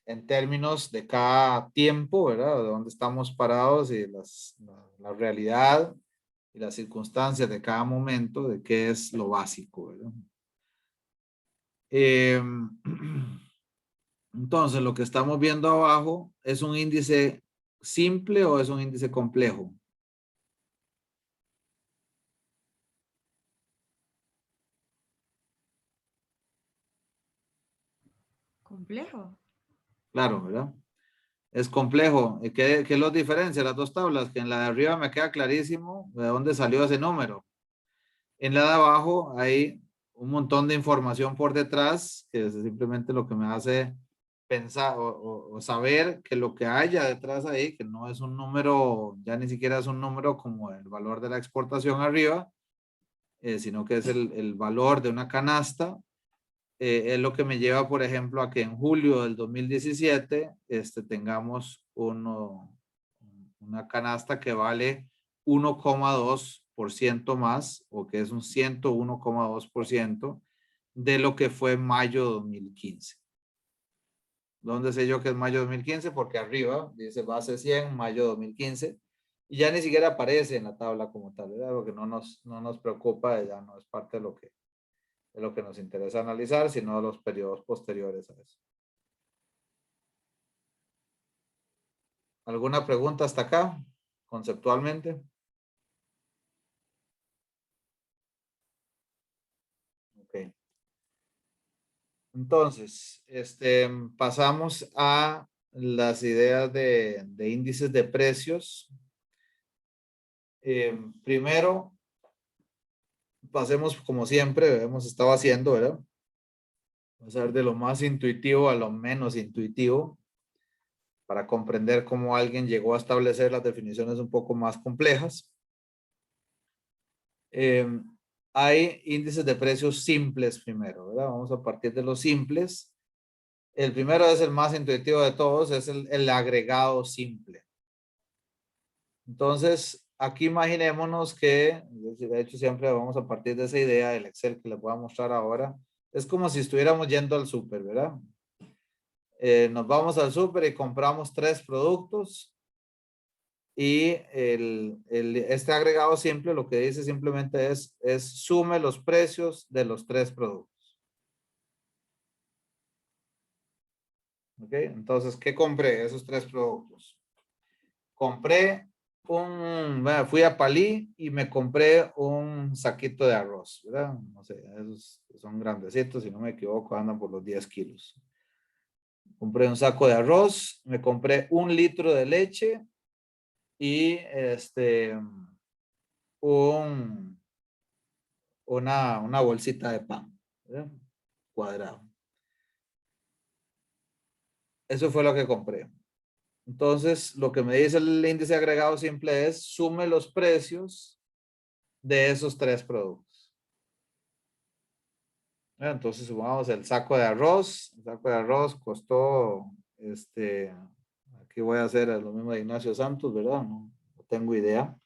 en términos de cada tiempo, ¿verdad? De dónde estamos parados y la realidad y las circunstancias de cada momento, de qué es lo básico, ¿verdad? Entonces, lo que estamos viendo abajo, ¿es un índice simple o es un índice complejo? Complejo. Claro, ¿verdad? Es complejo. ¿Y qué los diferencia las dos tablas? Que en la de arriba me queda clarísimo de dónde salió ese número. En la de abajo hay un montón de información por detrás, que es simplemente lo que me hace pensar o saber que lo que haya detrás ahí, que no es un número, ya ni siquiera es un número como el valor de la exportación arriba, sino que es el valor de una canasta. Es lo que me lleva, por ejemplo, a que en julio del 2017 tengamos una canasta que vale 1,2% más, o que es un 101,2% de lo que fue mayo 2015. ¿Dónde sé yo que es mayo 2015? Porque arriba dice base 100, mayo 2015, y ya ni siquiera aparece en la tabla como tal, ¿verdad? Porque no nos preocupa, ya no es parte de lo que nos interesa analizar, sino los periodos posteriores a eso. ¿Alguna pregunta hasta acá, conceptualmente? Ok. Entonces, pasamos a las ideas de índices de precios. Primero, pasemos como siempre, hemos estado haciendo, ¿verdad? Pasar de lo más intuitivo a lo menos intuitivo, para comprender cómo alguien llegó a establecer las definiciones un poco más complejas. Hay índices de precios simples primero, ¿verdad? Vamos a partir de los simples. El primero es el más intuitivo de todos, es el agregado simple. Entonces, aquí imaginémonos que, de hecho siempre vamos a partir de esa idea del Excel que les voy a mostrar ahora. Es como si estuviéramos yendo al súper, ¿verdad? Nos vamos al súper y compramos 3 productos. Y este agregado simple lo que dice simplemente es sume los precios de los 3 productos. ¿Ok? Entonces, ¿qué compré? Esos 3 productos. Compré fui a Palí y me compré un saquito de arroz, ¿verdad? No sé, esos son grandecitos, si no me equivoco, andan por los 10 kilos. Compré un saco de arroz, me compré 1 litro de leche y una bolsita de pan, ¿verdad? Cuadrado. Eso fue lo que compré. Entonces, lo que me dice el índice agregado simple es sume los precios de esos 3 productos. Entonces, sumamos el saco de arroz. El saco de arroz costó, aquí voy a hacer lo mismo de Ignacio Santos, ¿verdad? No tengo idea,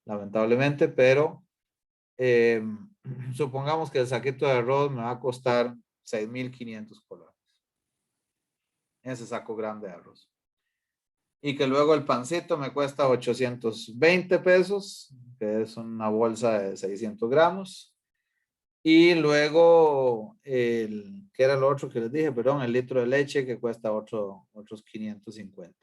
lamentablemente, pero supongamos que el saquito de arroz me va a costar 6,500 colones. Ese saco grande de arroz. Y que luego el pancito me cuesta 820 pesos, que es una bolsa de 600 gramos. Y luego, ¿qué era lo otro que les dije? Perdón, el litro de leche que cuesta otros 550.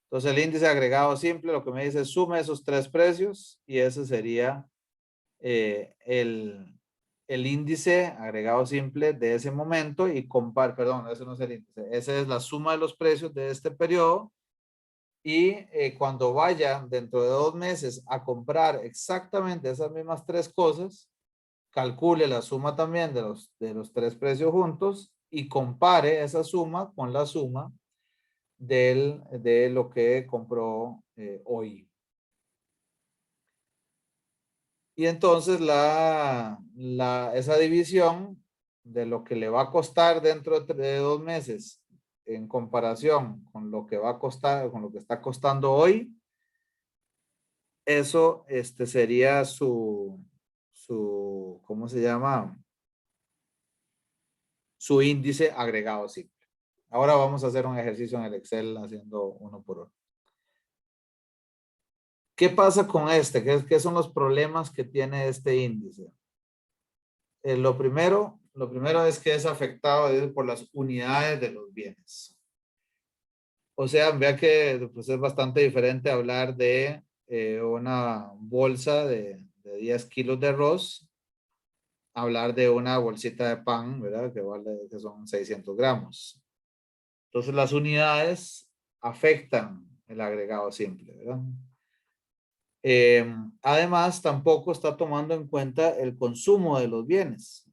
Entonces el índice agregado simple lo que me dice es suma esos 3 precios y ese sería el índice agregado simple de ese momento y perdón, ese no es el índice, esa es la suma de los precios de este periodo y cuando vaya dentro de 2 meses a comprar exactamente esas mismas 3 cosas, calcule la suma también de los 3 precios juntos y compare esa suma con la suma de lo que compró hoy. Y entonces esa división de lo que le va a costar dentro de 2 meses en comparación con lo que va a costar, con lo que está costando hoy, eso sería ¿cómo se llama? Su índice agregado simple. Ahora vamos a hacer un ejercicio en el Excel haciendo uno por uno. ¿Qué pasa con ¿Qué son los problemas que tiene este índice? Lo primero es que es afectado por las unidades de los bienes. O sea, vea que pues, es bastante diferente hablar de una bolsa de 10 kilos de arroz, hablar de una bolsita de pan, ¿verdad? Que son 600 gramos. Entonces las unidades afectan el agregado simple, ¿verdad? Además, tampoco está tomando en cuenta el consumo de los bienes.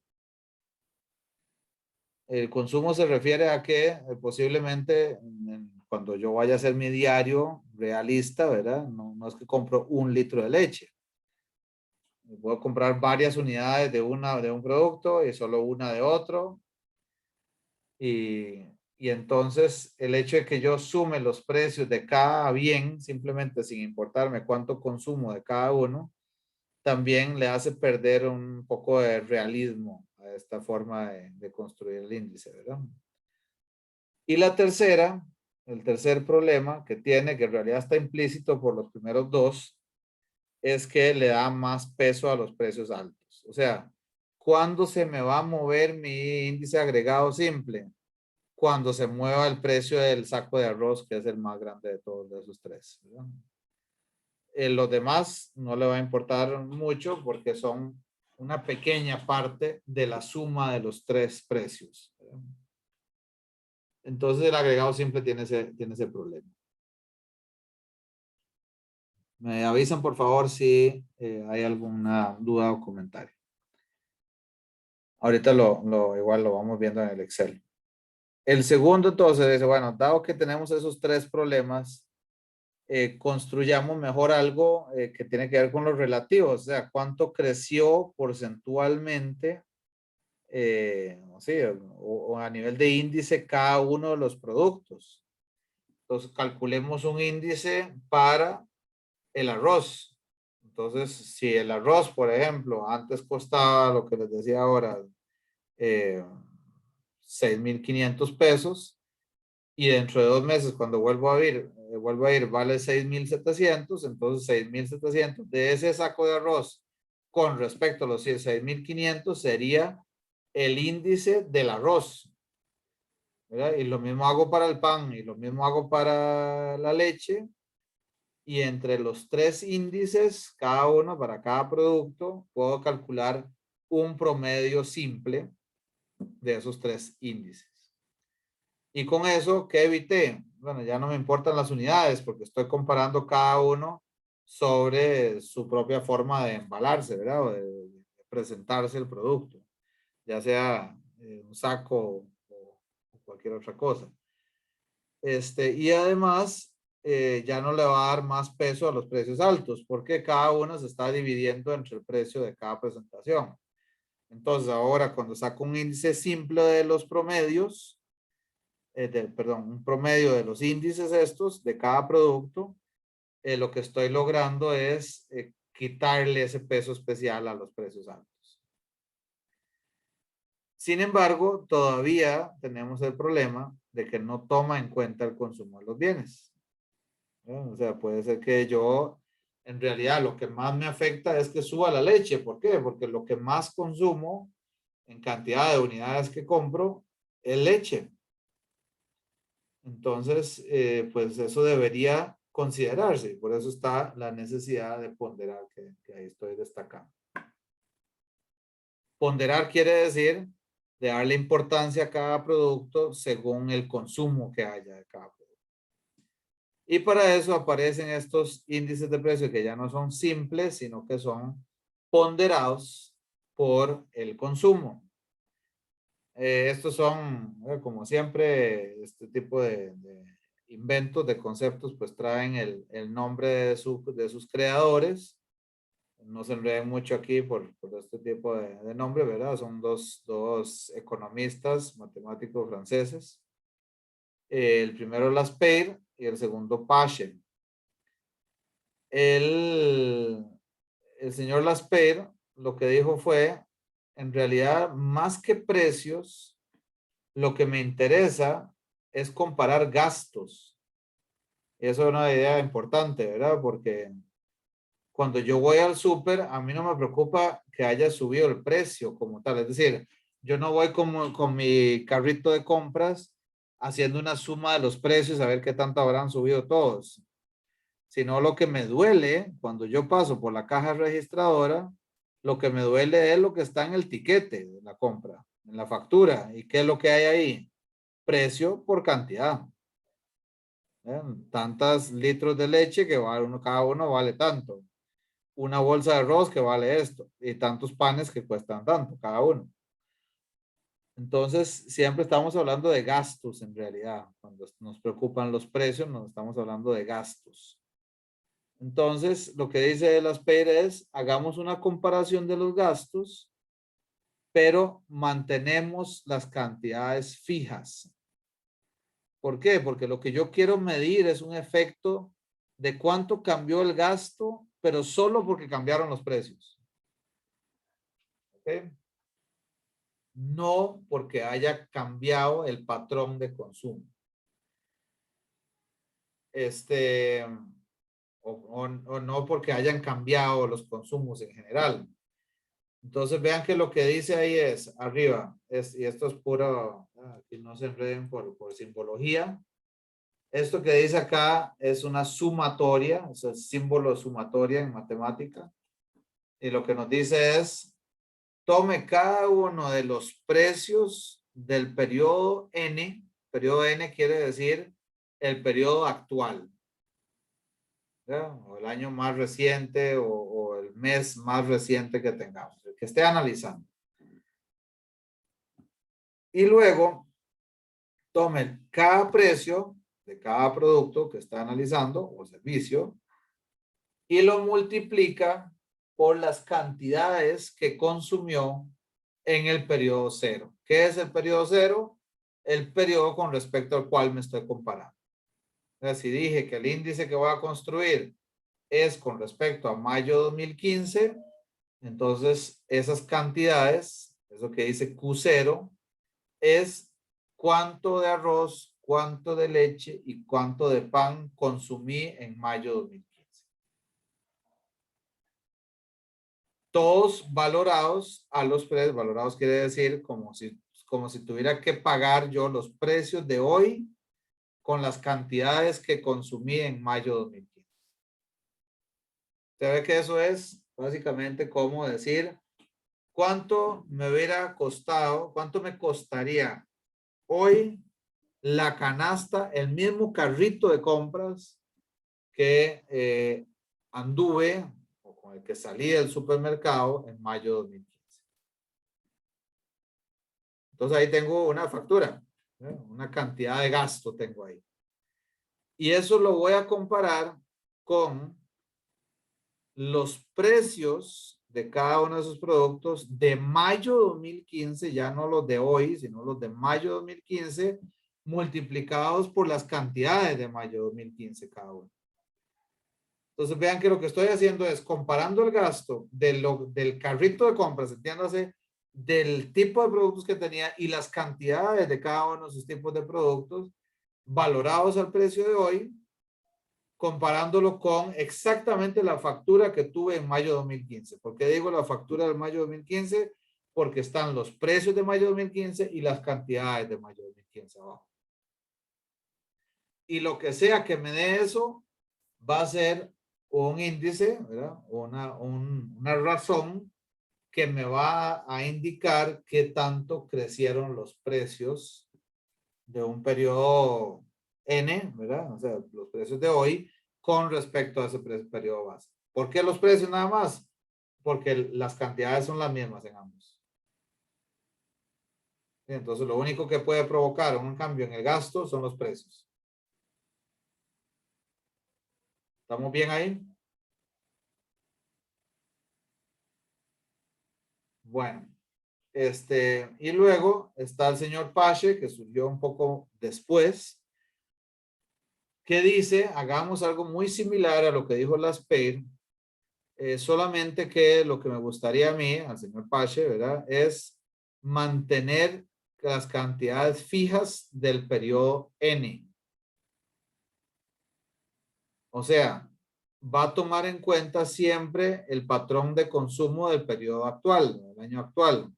El consumo se refiere a que posiblemente cuando yo vaya a hacer mi diario realista, ¿verdad? No es que compro 1 litro de leche. Puedo comprar varias unidades de un producto y solo una de otro. Y entonces el hecho de que yo sume los precios de cada bien, simplemente sin importarme cuánto consumo de cada uno, también le hace perder un poco de realismo a esta forma de construir el índice, ¿verdad? Y la tercera, el tercer problema que tiene, que en realidad está implícito por los primeros dos, es que le da más peso a los precios altos. O sea, ¿cuándo se me va a mover mi índice agregado simple? Cuando se mueva el precio del saco de arroz, que es el más grande de todos de esos tres, ¿verdad? Los demás no le va a importar mucho porque son una pequeña parte de la suma de los tres precios, ¿verdad? Entonces el agregado simple tiene ese problema. Me avisan por favor si hay alguna duda o comentario. Ahorita igual lo vamos viendo en el Excel. El segundo entonces dice, bueno, dado que tenemos esos tres problemas, construyamos mejor algo que tiene que ver con los relativos, o sea, cuánto creció porcentualmente, o a nivel de índice cada uno de los productos. Entonces, calculemos un índice para el arroz. Entonces, si el arroz, por ejemplo, antes costaba lo que les decía ahora, 6,500 pesos, y dentro de 2 meses, cuando vuelvo a ir, vale 6,700, entonces 6,700 de ese saco de arroz con respecto a los 6,500 sería el índice del arroz, ¿verdad? Y lo mismo hago para el pan y lo mismo hago para la leche, y entre los tres índices, cada uno para cada producto, puedo calcular un promedio simple de esos tres índices. Y con eso, ¿qué evité? Bueno, ya no me importan las unidades porque estoy comparando cada uno sobre su propia forma de embalarse, ¿verdad? O de presentarse el producto, ya sea un saco o cualquier otra cosa. Y además, ya no le va a dar más peso a los precios altos porque cada uno se está dividiendo entre el precio de cada presentación. Entonces, ahora cuando saco un índice simple de los promedios, un promedio de los índices estos de cada producto, lo que estoy logrando es quitarle ese peso especial a los precios altos. Sin embargo, todavía tenemos el problema de que no toma en cuenta el consumo de los bienes. O sea, puede ser que yo, en realidad, lo que más me afecta es que suba la leche. ¿Por qué? Porque lo que más consumo en cantidad de unidades que compro es leche. Entonces, pues eso debería considerarse. Por eso está la necesidad de ponderar que ahí estoy destacando. Ponderar quiere decir de darle importancia a cada producto según el consumo que haya de cada producto. Y para eso aparecen estos índices de precio que ya no son simples, sino que son ponderados por el consumo. Estos son, como siempre, este tipo de inventos, de conceptos, pues traen el nombre de sus creadores. No se enreden mucho aquí por este tipo de nombre, ¿verdad? Son dos economistas, matemáticos franceses. El primero Laspeir y el segundo Paschen. El señor Laspeir lo que dijo fue, en realidad, más que precios, lo que me interesa es comparar gastos. Eso es una idea importante, ¿verdad? Porque cuando yo voy al súper, a mí no me preocupa que haya subido el precio como tal. Es decir, yo no voy con mi carrito de compras haciendo una suma de los precios a ver qué tanto habrán subido todos. Sino lo que me duele cuando yo paso por la caja registradora, lo que me duele es lo que está en el tiquete de la compra, en la factura. ¿Y qué es lo que hay ahí? Precio por cantidad. Tantas litros de leche que vale cada uno vale tanto. Una bolsa de arroz que vale esto. Y tantos panes que cuestan tanto cada uno. Entonces, siempre estamos hablando de gastos en realidad. Cuando nos preocupan los precios, nos estamos hablando de gastos. Entonces, lo que dice el ASPEIR es, hagamos una comparación de los gastos, pero mantenemos las cantidades fijas. ¿Por qué? Porque lo que yo quiero medir es un efecto de cuánto cambió el gasto, pero solo porque cambiaron los precios. ¿Ok? No porque haya cambiado el patrón de consumo. O no porque hayan cambiado los consumos en general. Entonces vean que lo que dice ahí es arriba, y esto es puro, aquí no se enreden por simbología. Esto que dice acá es una sumatoria, es el símbolo de sumatoria en matemática. Y lo que nos dice es, tome cada uno de los precios del periodo N. Periodo N quiere decir el periodo actual. ¿Ya? O el año más reciente o el mes más reciente que tengamos, el que esté analizando. Y luego tome cada precio de cada producto que está analizando o servicio y lo multiplica por las cantidades que consumió en el periodo cero. ¿Qué es el periodo cero? El periodo con respecto al cual me estoy comparando. Entonces, si dije que el índice que voy a construir es con respecto a mayo 2015, entonces esas cantidades, eso que dice Q0, es cuánto de arroz, cuánto de leche y cuánto de pan consumí en mayo 2015. Todos valorados a los precios, valorados quiere decir como si tuviera que pagar yo los precios de hoy con las cantidades que consumí en mayo 2015. Se ve que eso es básicamente como decir cuánto me hubiera costado, cuánto me costaría hoy la canasta, el mismo carrito de compras que anduve o con el que salí del supermercado en mayo de 2015. Entonces ahí tengo una factura, una cantidad de gasto tengo ahí. Y eso lo voy a comparar con los precios de cada uno de esos productos de mayo 2015, ya no los de hoy, sino los de mayo 2015, multiplicados por las cantidades de mayo 2015 cada uno. Entonces vean que lo que estoy haciendo es comparando el gasto del carrito de compras, entiéndase, del tipo de productos que tenía y las cantidades de cada uno de esos tipos de productos valorados al precio de hoy, comparándolo con exactamente la factura que tuve en mayo de 2015. ¿Por qué digo la factura del mayo de 2015? Porque están los precios de mayo de 2015 y las cantidades de mayo de 2015 abajo. Y lo que sea que me dé eso, va a ser un índice, ¿verdad? Una razón que me va a indicar qué tanto crecieron los precios de un periodo N, ¿verdad? O sea, los precios de hoy con respecto a ese periodo base. ¿Por qué los precios nada más? Porque las cantidades son las mismas en ambos. Entonces, lo único que puede provocar un cambio en el gasto son los precios. ¿Estamos bien ahí? Bueno, y luego está el señor Pache, que surgió un poco después, que dice, hagamos algo muy similar a lo que dijo Laspeir, solamente que lo que me gustaría a mí, al señor Pache, ¿verdad? Es mantener las cantidades fijas del periodo N. O sea, va a tomar en cuenta siempre el patrón de consumo del periodo actual, del año actual.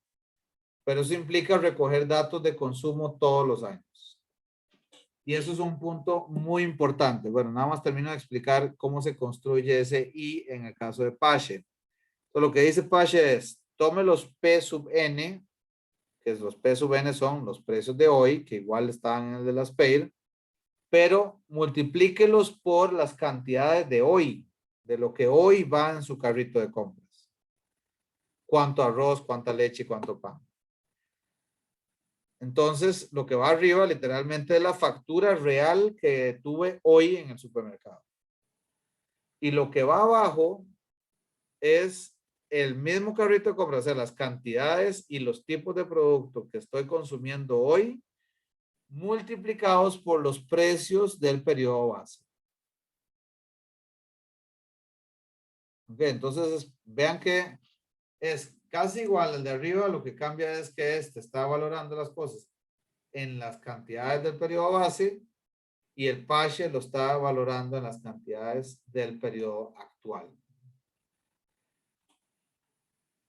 Pero eso implica recoger datos de consumo todos los años. Y eso es un punto muy importante. Bueno, nada más termino de explicar cómo se construye ese I en el caso de Pache. Entonces, lo que dice Pache es, tome los P sub N, que los P sub N son los precios de hoy, que igual están en el de Laspeir, pero multiplíquelos por las cantidades de hoy, de lo que hoy va en su carrito de compras. Cuánto arroz, cuánta leche, cuánto pan. Entonces, lo que va arriba literalmente es la factura real que tuve hoy en el supermercado. Y lo que va abajo es el mismo carrito de compras, o sea, las cantidades y los tipos de producto que estoy consumiendo hoy, multiplicados por los precios del periodo base. Ok, entonces vean que es casi igual al de arriba, lo que cambia es que este está valorando las cosas en las cantidades del periodo base y el PASHE lo está valorando en las cantidades del periodo actual.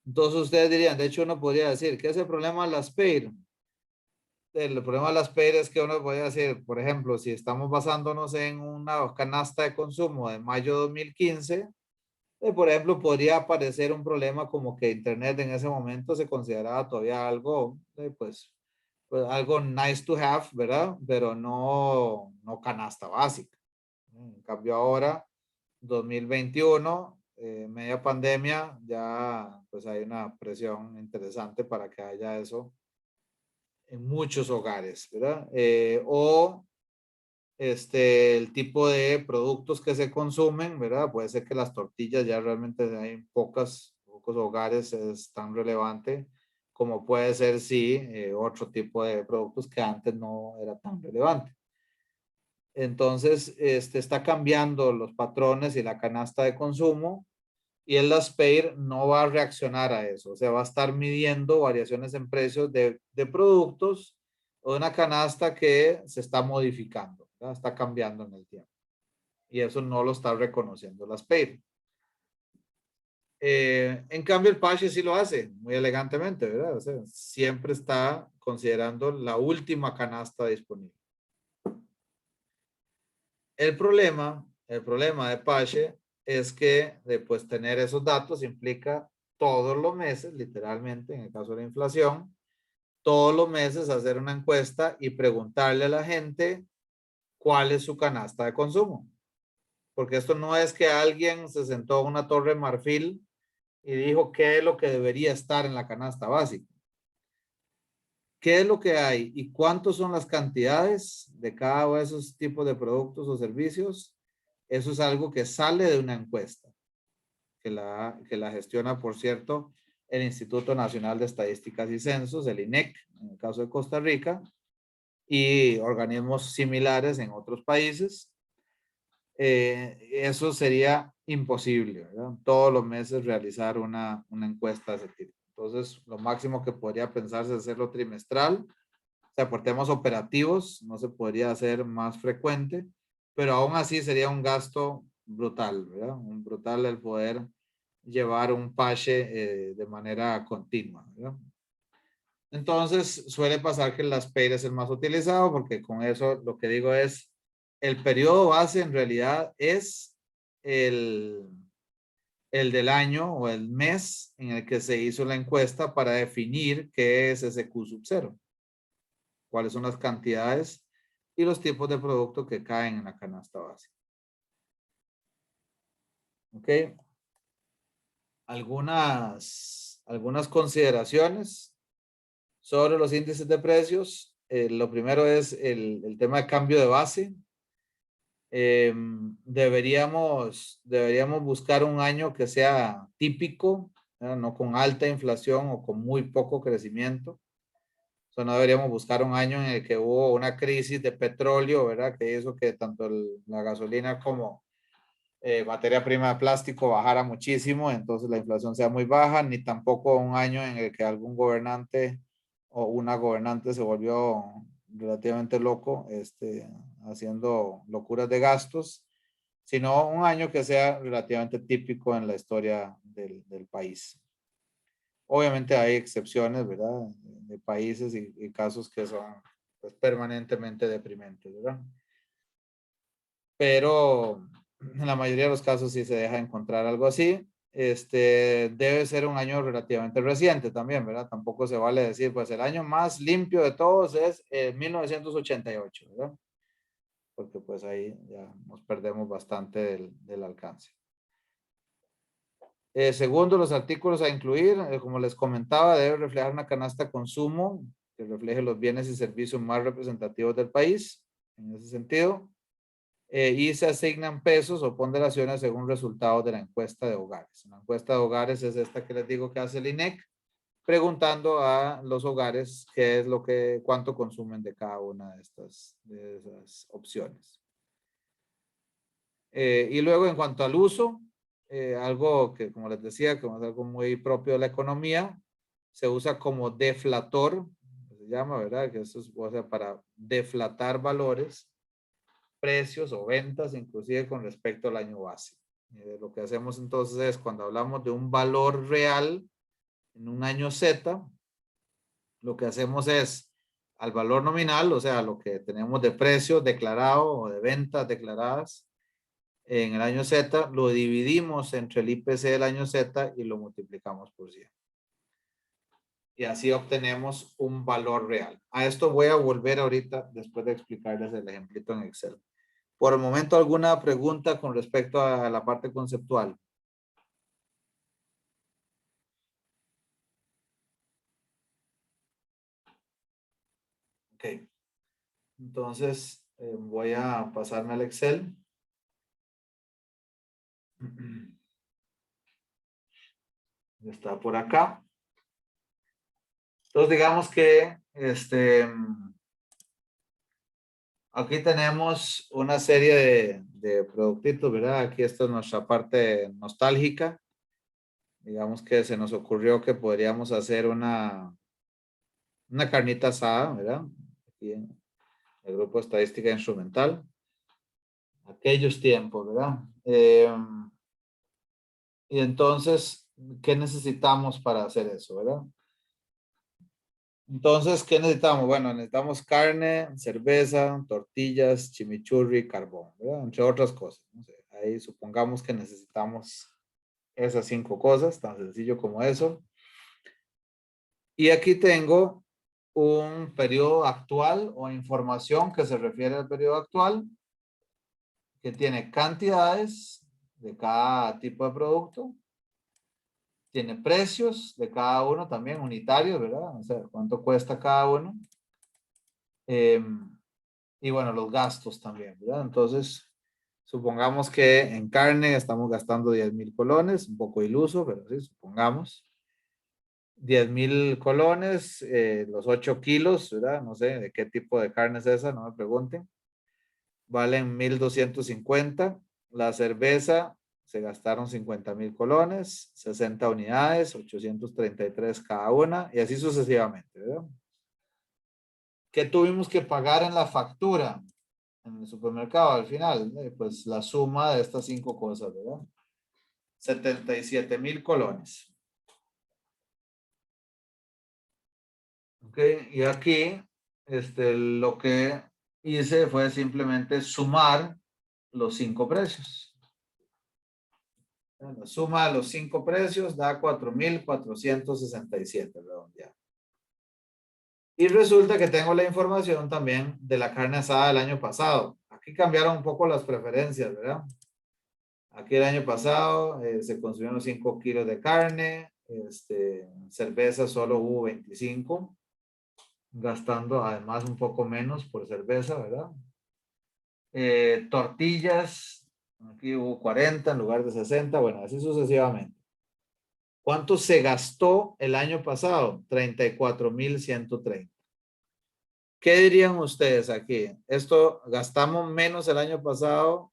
Entonces ustedes dirían, de hecho uno podría decir, ¿qué es el problema de las PEIR? El problema de las PEIR es que uno podría decir, por ejemplo, si estamos basándonos en una canasta de consumo de mayo de 2015, por ejemplo, podría aparecer un problema como que Internet en ese momento se consideraba todavía algo, pues algo nice to have, ¿verdad? Pero no canasta básica. En cambio ahora, 2021, media pandemia, ya pues hay una presión interesante para que haya eso en muchos hogares, ¿verdad? El tipo de productos que se consumen, ¿verdad? Puede ser que las tortillas ya realmente hay en pocos hogares es tan relevante como puede ser, sí, otro tipo de productos que antes no era tan relevante. Entonces, está cambiando los patrones y la canasta de consumo y el LASPEIR no va a reaccionar a eso. O sea, va a estar midiendo variaciones en precios de productos o de una canasta que se está modificando, ¿verdad? Está cambiando en el tiempo. Y eso no lo está reconociendo LASPEIR. En cambio, el PASHE sí lo hace muy elegantemente, ¿verdad? O sea, siempre está considerando la última canasta disponible. El problema de PASHE es que pues, tener esos datos implica todos los meses, literalmente, en el caso de la inflación, todos los meses hacer una encuesta y preguntarle a la gente cuál es su canasta de consumo. Porque esto no es que alguien se sentó en una torre de marfil y dijo qué es lo que debería estar en la canasta básica. ¿Qué es lo que hay y cuántos son las cantidades de cada uno de esos tipos de productos o servicios? Eso es algo que sale de una encuesta que la gestiona, por cierto, el Instituto Nacional de Estadísticas y Censos, el INEC, en el caso de Costa Rica, y organismos similares en otros países. Eso sería imposible, ¿verdad? Todos los meses realizar una encuesta de ese tipo. Entonces, lo máximo que podría pensarse es hacerlo trimestral. O sea, por temas operativos no se podría hacer más frecuente, pero aún así sería un gasto brutal, ¿verdad? Un brutal el poder llevar un PASHE de manera continua, ¿verdad? Entonces, suele pasar que el LASPEIR es el más utilizado porque con eso lo que digo es, el periodo base en realidad es el del año o el mes en el que se hizo la encuesta para definir qué es ese Q sub 0. Cuáles son las cantidades y los tipos de producto que caen en la canasta básica. Ok. Algunas consideraciones sobre los índices de precios. Lo primero es el tema de cambio de base. Deberíamos buscar un año que sea típico, no con alta inflación o con muy poco crecimiento. O sea, no deberíamos buscar un año en el que hubo una crisis de petróleo, ¿verdad? Que hizo que tanto la gasolina como materia prima de plástico bajara muchísimo, entonces la inflación sea muy baja, ni tampoco un año en el que algún gobernante o una gobernante se volvió relativamente loco, haciendo locuras de gastos, sino un año que sea relativamente típico en la historia del país. Obviamente hay excepciones, ¿verdad? De países y casos que son pues, permanentemente deprimentes, ¿verdad? Pero en la mayoría de los casos sí se deja encontrar algo así. Debe ser un año relativamente reciente también, ¿verdad? Tampoco se vale decir, pues el año más limpio de todos es 1988, ¿verdad? porque pues ahí ya nos perdemos bastante del alcance. Segundo, los artículos a incluir, como les comentaba, debe reflejar una canasta de consumo que refleje los bienes y servicios más representativos del país, en ese sentido. Y se asignan pesos o ponderaciones según resultados de la encuesta de hogares. La encuesta de hogares es esta que les digo que hace el INEC, preguntando a los hogares qué es cuánto consumen de cada una de esas opciones. Y luego en cuanto al uso, algo que como les decía, como es algo muy propio de la economía, se usa como deflator, se llama, ¿verdad? Que eso es, o sea, para deflatar valores, precios o ventas, inclusive con respecto al año base. Lo que hacemos entonces es cuando hablamos de un valor real en un año Z, lo que hacemos es al valor nominal, o sea, lo que tenemos de precio declarado o de ventas declaradas en el año Z, lo dividimos entre el IPC del año Z y lo multiplicamos por 100. Y así obtenemos un valor real. A esto voy a volver ahorita después de explicarles el ejemplito en Excel. Por el momento, ¿alguna pregunta con respecto a la parte conceptual? Ok. Entonces, voy a pasarme al Excel. Está por acá. Entonces, digamos que aquí tenemos una serie de productitos, ¿verdad? Aquí esta es nuestra parte nostálgica. Digamos que se nos ocurrió que podríamos hacer una carnita asada, ¿verdad? Aquí en el grupo de estadística instrumental. Aquellos tiempos, ¿verdad? Y entonces, ¿qué necesitamos para hacer eso, verdad? Entonces, ¿qué necesitamos? Bueno, necesitamos carne, cerveza, tortillas, chimichurri, carbón, ¿verdad? Entre otras cosas. No sé, ahí supongamos que necesitamos esas 5 cosas, tan sencillo como eso. Y aquí tengo un periodo actual o información que se refiere al periodo actual, que tiene cantidades de cada tipo de producto, tiene precios de cada uno también unitarios, ¿verdad? O sea, cuánto cuesta cada uno. Y bueno, los gastos también, ¿verdad? Entonces, supongamos que en carne estamos gastando 10,000 colones, un poco iluso, pero sí, supongamos. 10,000 colones, los 8 kilos, ¿verdad? No sé de qué tipo de carne es esa, no me pregunten. Valen 1,250. La cerveza, se gastaron 50,000 colones, 60 unidades, 833 cada una, y así sucesivamente, ¿verdad? ¿Qué tuvimos que pagar en la factura en el supermercado al final? Pues la suma de estas 5 cosas, ¿verdad? 77,000 colones. Ok, y aquí lo que hice fue simplemente sumar los 5 precios. La suma de los 5 precios da 4,467, redondeado. Y resulta que tengo la información también de la carne asada del año pasado. Aquí cambiaron un poco las preferencias, ¿verdad? Aquí el año pasado se consumieron 5 kilos de carne, cerveza solo hubo 25, gastando además un poco menos por cerveza, ¿verdad? Tortillas, aquí hubo 40 en lugar de 60, bueno, así sucesivamente. ¿Cuánto se gastó el año pasado? 34,130. ¿Qué dirían ustedes aquí? Esto gastamos menos el año pasado.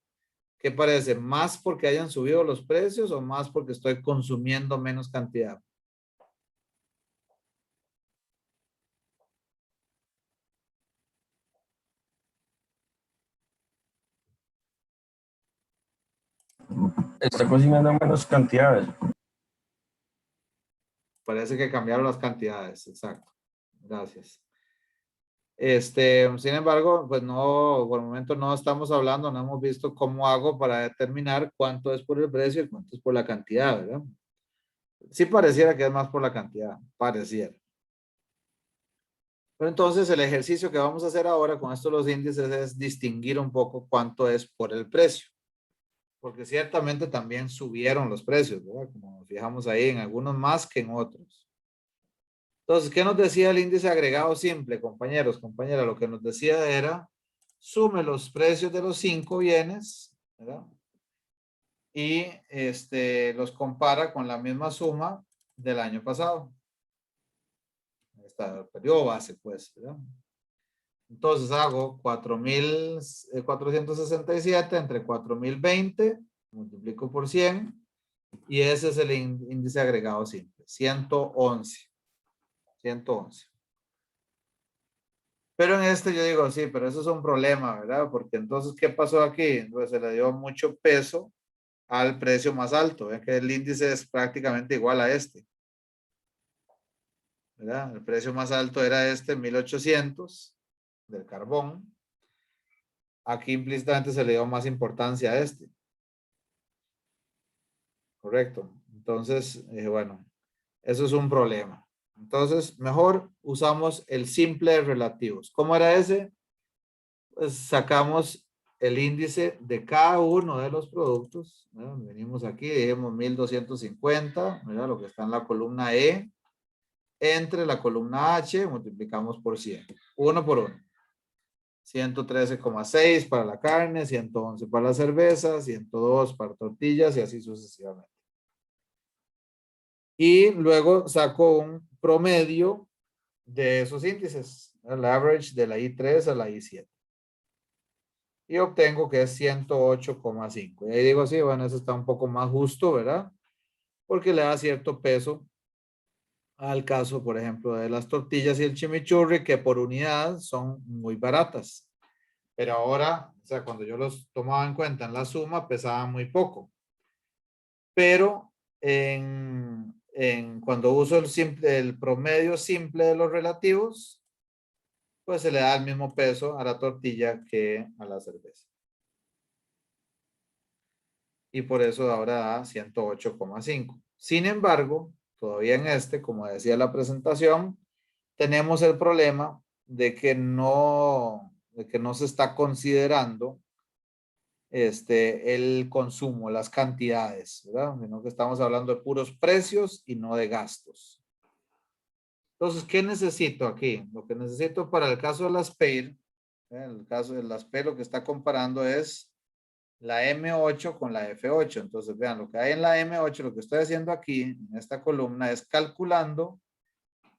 ¿Qué parece? ¿Más porque hayan subido los precios o más porque estoy consumiendo menos cantidad? Está cocinando menos cantidades. Parece que cambiaron las cantidades, exacto. Gracias. Sin embargo, pues no, por el momento no estamos hablando, no hemos visto cómo hago para determinar cuánto es por el precio y cuánto es por la cantidad, ¿verdad? Sí pareciera que es más por la cantidad, pareciera. Pero entonces el ejercicio que vamos a hacer ahora con estos los índices es distinguir un poco cuánto es por el precio. Porque ciertamente también subieron los precios, ¿verdad? Como nos fijamos ahí, en algunos más que en otros. Entonces, ¿qué nos decía el índice agregado simple, compañeros, compañeras? Lo que nos decía era, sume los precios de los 5 bienes, ¿verdad? Y los compara con la misma suma del año pasado. Está el periodo base, pues, ¿verdad? Entonces hago 4.467 entre 4.020, multiplico por 100, y ese es el índice agregado simple, 111. 111. Pero en este yo digo, sí, pero eso es un problema, ¿verdad? Porque entonces, ¿qué pasó aquí? Pues se le dio mucho peso al precio más alto, ¿ven? Que el índice es prácticamente igual a este, ¿verdad? El precio más alto era este, 1.800 del carbón. Aquí implícitamente se le dio más importancia a este. Correcto. Entonces, bueno, eso es un problema. Entonces, mejor usamos el simple de relativos. ¿Cómo era ese? Pues sacamos el índice de cada uno de los productos, ¿verdad? Venimos aquí, dijimos 1.250, ¿verdad? Lo que está en la columna E, entre la columna H, multiplicamos por 100, uno por uno. 113,6 para la carne, 111 para la cerveza, 102 para tortillas y así sucesivamente. Y luego saco un promedio de esos índices, el average de la I3 a la I7. Y obtengo que es 108,5. Y ahí digo, sí, bueno, eso está un poco más justo, ¿verdad? Porque le da cierto peso al caso, por ejemplo, de las tortillas y el chimichurri, que por unidad son muy baratas. Pero ahora, o sea, cuando yo los tomaba en cuenta en la suma, pesaban muy poco. Pero cuando uso el promedio simple de los relativos, pues se le da el mismo peso a la tortilla que a la cerveza. Y por eso ahora da 108,5. Sin embargo, todavía en como decía la presentación, tenemos el problema de que no se está considerando el consumo, las cantidades, ¿verdad? Sino que estamos hablando de puros precios y no de gastos. Entonces, ¿qué necesito aquí? Lo que necesito para el caso de las PEIR, el caso de las PEIR, lo que está comparando es la M8 con la F8. Entonces, vean, lo que hay en la M8, lo que estoy haciendo aquí, en esta columna, es calculando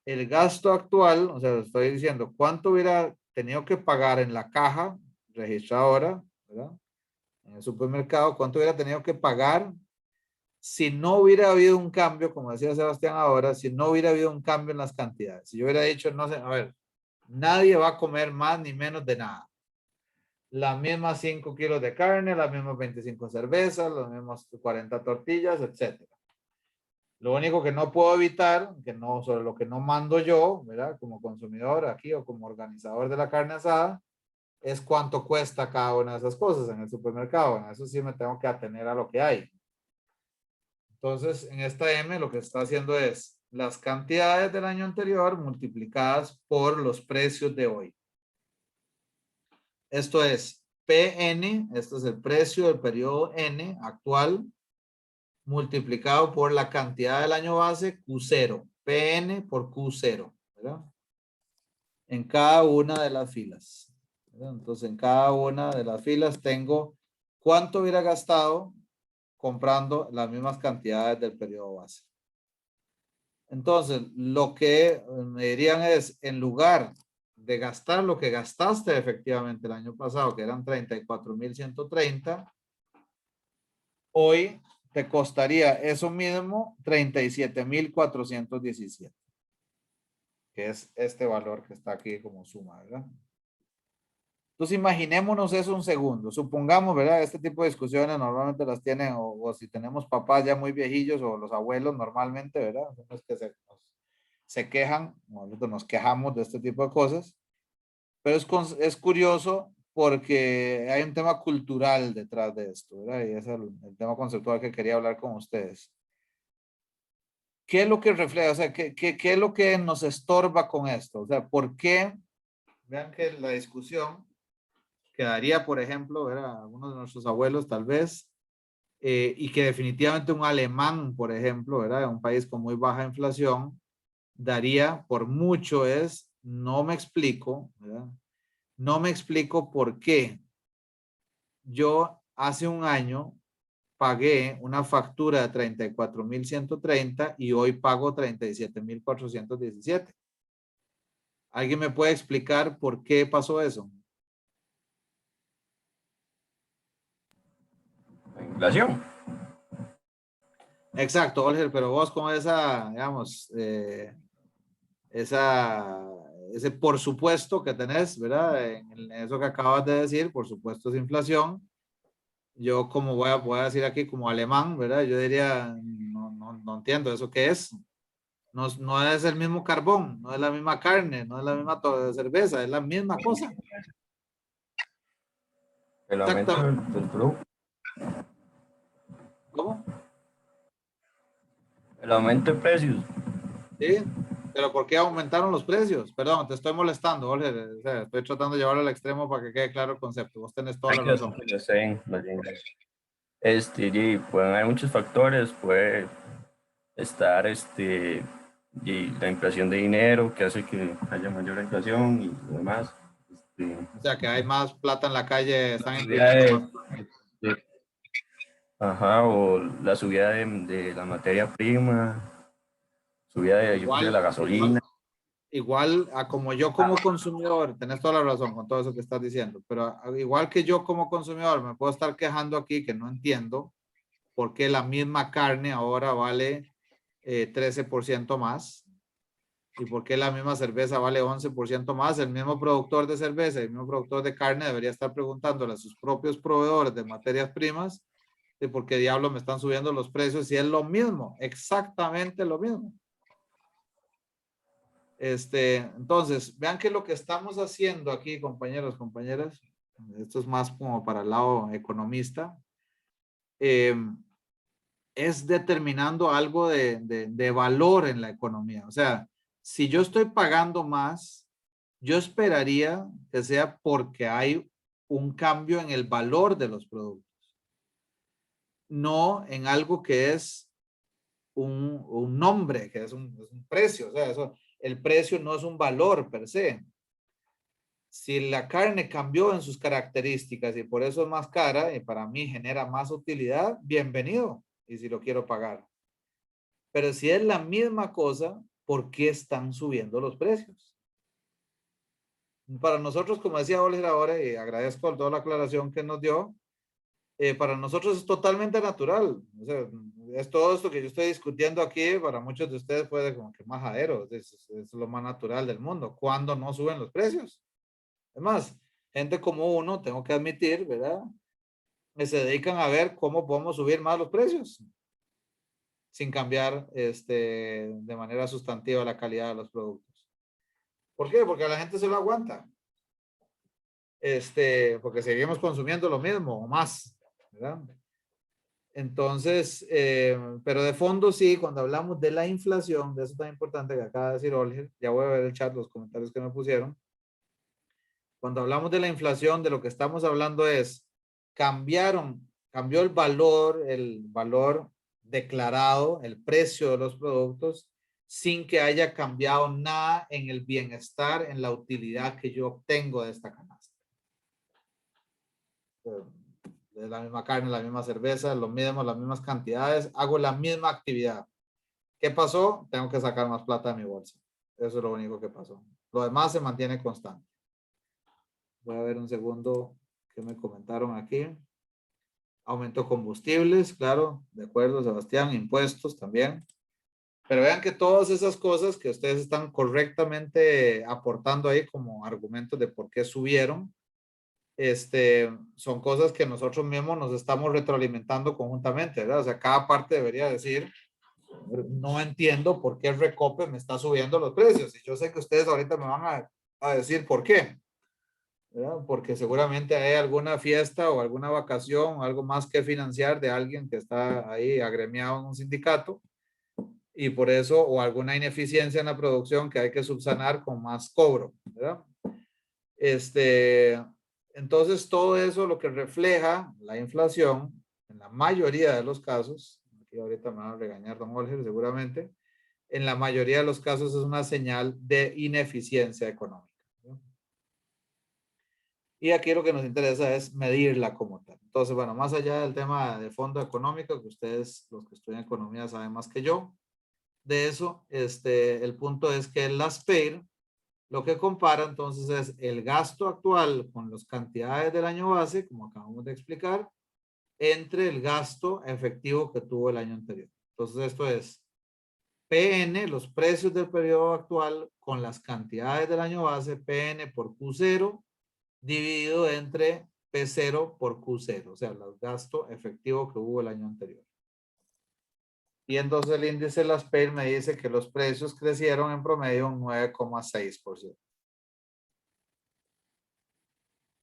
el gasto actual, o sea, estoy diciendo cuánto hubiera tenido que pagar en la caja registradora, ¿verdad? En el supermercado, cuánto hubiera tenido que pagar si no hubiera habido un cambio, como decía Sebastián ahora, si no hubiera habido un cambio en las cantidades. Si yo hubiera dicho, no sé, a ver, nadie va a comer más ni menos de nada. Las mismas 5 kilos de carne, las mismas 25 cervezas, las mismas 40 tortillas, etc. Lo único que no puedo evitar, sobre lo que no mando yo, ¿verdad? Como consumidor aquí o como organizador de la carne asada, es cuánto cuesta cada una de esas cosas en el supermercado. En eso sí me tengo que atener a lo que hay. Entonces, en esta M lo que está haciendo es las cantidades del año anterior multiplicadas por los precios de hoy. Esto es PN, esto es el precio del periodo N actual, multiplicado por la cantidad del año base Q0. PN por Q0, ¿verdad? En cada una de las filas, ¿verdad? Entonces, en cada una de las filas tengo cuánto hubiera gastado comprando las mismas cantidades del periodo base. Entonces, lo que me dirían es, en lugar de gastar lo que gastaste efectivamente el año pasado, que eran 34,130, hoy te costaría eso mismo 37,417, que es este valor que está aquí como suma, ¿verdad? Entonces imaginémonos eso un segundo. Supongamos, ¿verdad? Este tipo de discusiones normalmente las tienen, o si tenemos papás ya muy viejillos o los abuelos normalmente, ¿verdad? Son los que se quejan, nosotros nos quejamos de este tipo de cosas, pero es curioso porque hay un tema cultural detrás de esto, ¿verdad? Y es el tema conceptual que quería hablar con ustedes. ¿qué es lo que refleja? O sea, ¿qué es lo que nos estorba con esto? O sea, ¿por qué? Vean que la discusión quedaría, por ejemplo, ¿verdad? Algunos de nuestros abuelos tal vez, y que definitivamente un alemán, por ejemplo, ¿verdad? Un país con muy baja inflación, daría por mucho es, no me explico, ¿verdad? No me explico por qué yo hace un año pagué una factura de 34,130 y hoy pago 37,417. ¿Alguien me puede explicar por qué pasó eso? Inflación. Exacto, Olger, pero vos con esa, digamos, ese por supuesto que tenés, ¿verdad? En eso que acabas de decir, por supuesto es inflación. Yo como voy a decir aquí como alemán, ¿verdad? Yo diría, no entiendo, ¿eso qué es? No es el mismo carbón, no es la misma carne, no es la misma cerveza, es la misma cosa. El aumento Exactamente. del producto. ¿Cómo? El aumento de precios. Sí, pero ¿por qué aumentaron los precios? Perdón, te estoy molestando, Olger. O sea, estoy tratando de llevarlo al extremo para que quede claro el concepto. Vos tenés toda la razón. Y pueden haber muchos factores, puede estar y la inflación de dinero que hace que haya mayor inflación y demás. O sea, que hay más plata en la calle, están subida imprimiendo más. Ajá, o la subida de la materia prima, subida de, yo qué sé, la gasolina. Igual a como yo como consumidor, tenés toda la razón con todo eso que estás diciendo, pero igual que yo como consumidor me puedo estar quejando aquí que no entiendo por qué la misma carne ahora vale 13% más y por qué la misma cerveza vale 11% más. El mismo productor de cerveza y el mismo productor de carne debería estar preguntándole a sus propios proveedores de materias primas de por qué diablo me están subiendo los precios si es lo mismo, exactamente lo mismo. Entonces, vean que lo que estamos haciendo aquí, compañeros, compañeras, esto es más como para el lado economista, es determinando algo de valor en la economía. O sea, si yo estoy pagando más, yo esperaría que sea porque hay un cambio en el valor de los productos, no en algo que es un nombre, que es un precio. O sea, el precio no es un valor per se. Si la carne cambió en sus características y por eso es más cara y para mí genera más utilidad, bienvenido. Y si lo quiero pagar. Pero si es la misma cosa, ¿por qué están subiendo los precios? Para nosotros, como decía Oliver ahora, y agradezco toda la aclaración que nos dio, para nosotros es totalmente natural. O sea, es todo esto que yo estoy discutiendo aquí, para muchos de ustedes puede como que majadero, es lo más natural del mundo. ¿Cuándo no suben los precios? Además, gente como uno, tengo que admitir, ¿verdad? Que se dedican a ver cómo podemos subir más los precios sin cambiar de manera sustantiva la calidad de los productos. ¿Por qué? Porque a la gente se lo aguanta. Porque seguimos consumiendo lo mismo o más, ¿verdad? Entonces, pero de fondo sí, cuando hablamos de la inflación, de eso tan importante que acaba de decir Olger, ya voy a ver el chat, los comentarios que me pusieron. Cuando hablamos de la inflación, de lo que estamos hablando es, cambió el valor declarado, el precio de los productos, sin que haya cambiado nada en el bienestar, en la utilidad que yo obtengo de esta canasta. De la misma carne, la misma cerveza, lo mismo, las mismas cantidades, hago la misma actividad. ¿Qué pasó? Tengo que sacar más plata de mi bolsa. Eso es lo único que pasó. Lo demás se mantiene constante. Voy a ver un segundo qué me comentaron aquí. Aumento combustibles, claro, de acuerdo, Sebastián, impuestos también. Pero vean que todas esas cosas que ustedes están correctamente aportando ahí como argumentos de por qué subieron, son cosas que nosotros mismos nos estamos retroalimentando conjuntamente, ¿verdad? O sea, cada parte debería decir, no entiendo por qué el Recope me está subiendo los precios. Y yo sé que ustedes ahorita me van a decir por qué, ¿verdad? Porque seguramente hay alguna fiesta o alguna vacación o algo más que financiar de alguien que está ahí agremiado en un sindicato y por eso, o alguna ineficiencia en la producción que hay que subsanar con más cobro, ¿verdad? Entonces, todo eso lo que refleja la inflación, en la mayoría de los casos, aquí ahorita me van a regañar don Olger seguramente, en la mayoría de los casos es una señal de ineficiencia económica, ¿no? Y aquí lo que nos interesa es medirla como tal. Entonces, bueno, más allá del tema de fondo económico, que ustedes, los que estudian economía, saben más que yo, de eso, el punto es que el LASPER lo que compara entonces es el gasto actual con las cantidades del año base, como acabamos de explicar, entre el gasto efectivo que tuvo el año anterior. Entonces esto es PN, los precios del periodo actual con las cantidades del año base, PN por Q0, dividido entre P0 por Q0, o sea, el gasto efectivo que hubo el año anterior. Y entonces el índice de las PEI me dice que los precios crecieron en promedio un 9,6%.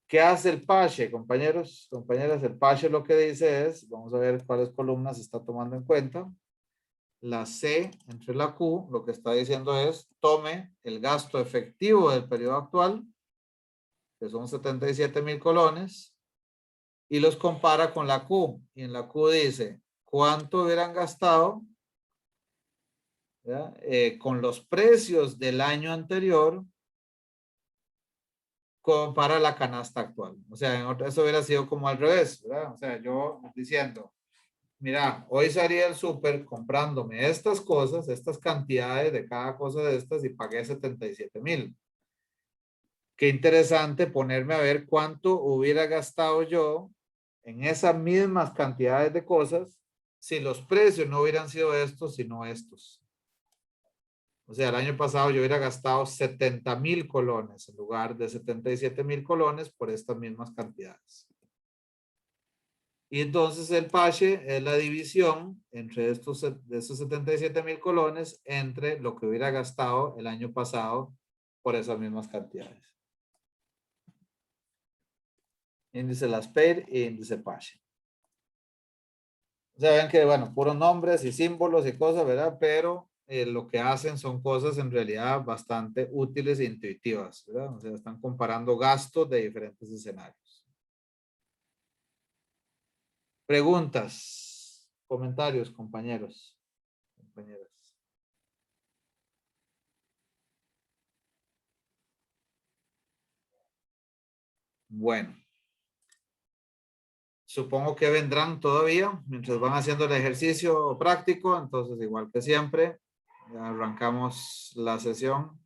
¿Qué hace el PASHE, compañeros? Compañeras, el PASHE lo que dice es, vamos a ver cuáles columnas se está tomando en cuenta. La C entre la Q, lo que está diciendo es, tome el gasto efectivo del periodo actual, que son 77,000 colones, y los compara con la Q. Y en la Q dice, ¿cuánto hubieran gastado con los precios del año anterior para la canasta actual? O sea, eso hubiera sido como al revés, ¿verdad? O sea, yo diciendo, mira, hoy salí al súper comprándome estas cosas, estas cantidades de cada cosa de estas y pagué 77,000. Qué interesante ponerme a ver cuánto hubiera gastado yo en esas mismas cantidades de cosas si los precios no hubieran sido estos, sino estos. O sea, el año pasado yo hubiera gastado 70,000 colones en lugar de 77,000 colones por estas mismas cantidades. Y entonces el PASHE es la división entre estos 77,000 colones entre lo que hubiera gastado el año pasado por esas mismas cantidades. Índice LASPER e índice PASHE. O sea, ven que, bueno, puros nombres y símbolos y cosas, ¿verdad? Pero lo que hacen son cosas en realidad bastante útiles e intuitivas, ¿verdad? O sea, están comparando gastos de diferentes escenarios. Preguntas, comentarios, compañeros, compañeras. Bueno. Supongo que vendrán todavía mientras van haciendo el ejercicio práctico, entonces igual que siempre, ya arrancamos la sesión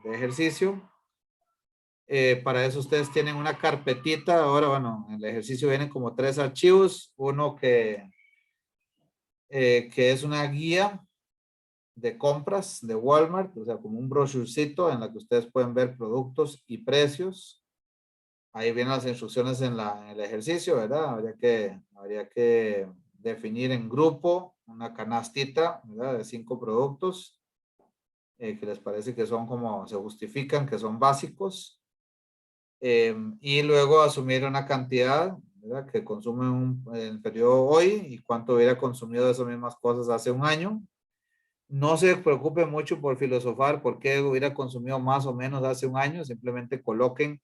de ejercicio. Para eso ustedes tienen una carpetita. Ahora, bueno, en el ejercicio vienen como 3 archivos. Uno que es una guía de compras de Walmart, o sea, como un brochurcito en la que ustedes pueden ver productos y precios. Ahí vienen las instrucciones en el ejercicio, ¿verdad? Habría que definir en grupo una canastita, ¿verdad? De 5 productos que les parece que son como, se justifican, que son básicos. Y luego asumir una cantidad, ¿verdad? Que consumen en el periodo hoy y cuánto hubiera consumido de esas mismas cosas hace un año. No se preocupe mucho por filosofar por qué hubiera consumido más o menos hace un año, simplemente coloquen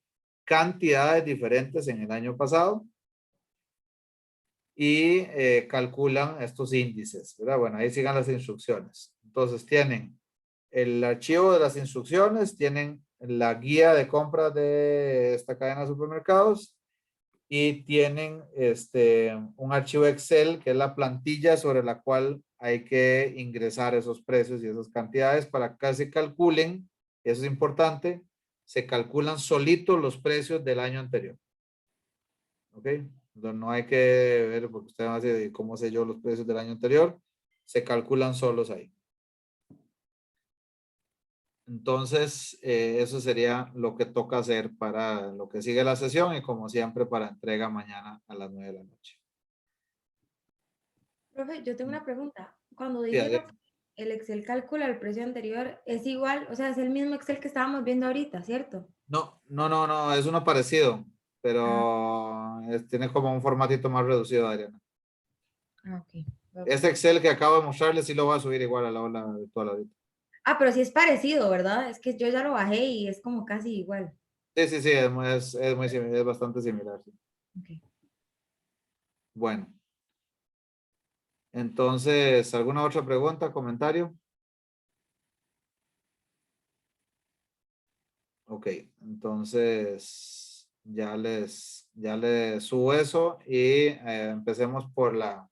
cantidades diferentes en el año pasado y calculan estos índices, ¿verdad? Bueno, ahí sigan las instrucciones. Entonces tienen el archivo de las instrucciones, tienen la guía de compras de esta cadena de supermercados y tienen un archivo Excel que es la plantilla sobre la cual hay que ingresar esos precios y esas cantidades para que se calculen, eso es importante, se calculan solitos los precios del año anterior. ¿Ok? No hay que ver, porque usted va a decir, ¿cómo sé yo los precios del año anterior? Se calculan solos ahí. Entonces, eso sería lo que toca hacer para lo que sigue la sesión y como siempre para entrega mañana a las 9 de la noche. Profe, yo tengo una pregunta. Cuando Sí, dice el Excel calcula el precio anterior, es igual, o sea, es el mismo Excel que estábamos viendo ahorita, ¿cierto? No, es uno parecido, pero tiene como un formatito más reducido, Adriana. Ah, ok. Este Excel que acabo de mostrarles sí lo voy a subir igual a la aula virtual ahorita. Ah, pero sí es parecido, ¿verdad? Es que yo ya lo bajé y es como casi igual. Sí, sí, sí, es muy similar, es bastante similar. Sí. Ok. Bueno. Entonces, ¿alguna otra pregunta, comentario? Ok, entonces ya les subo eso y empecemos por la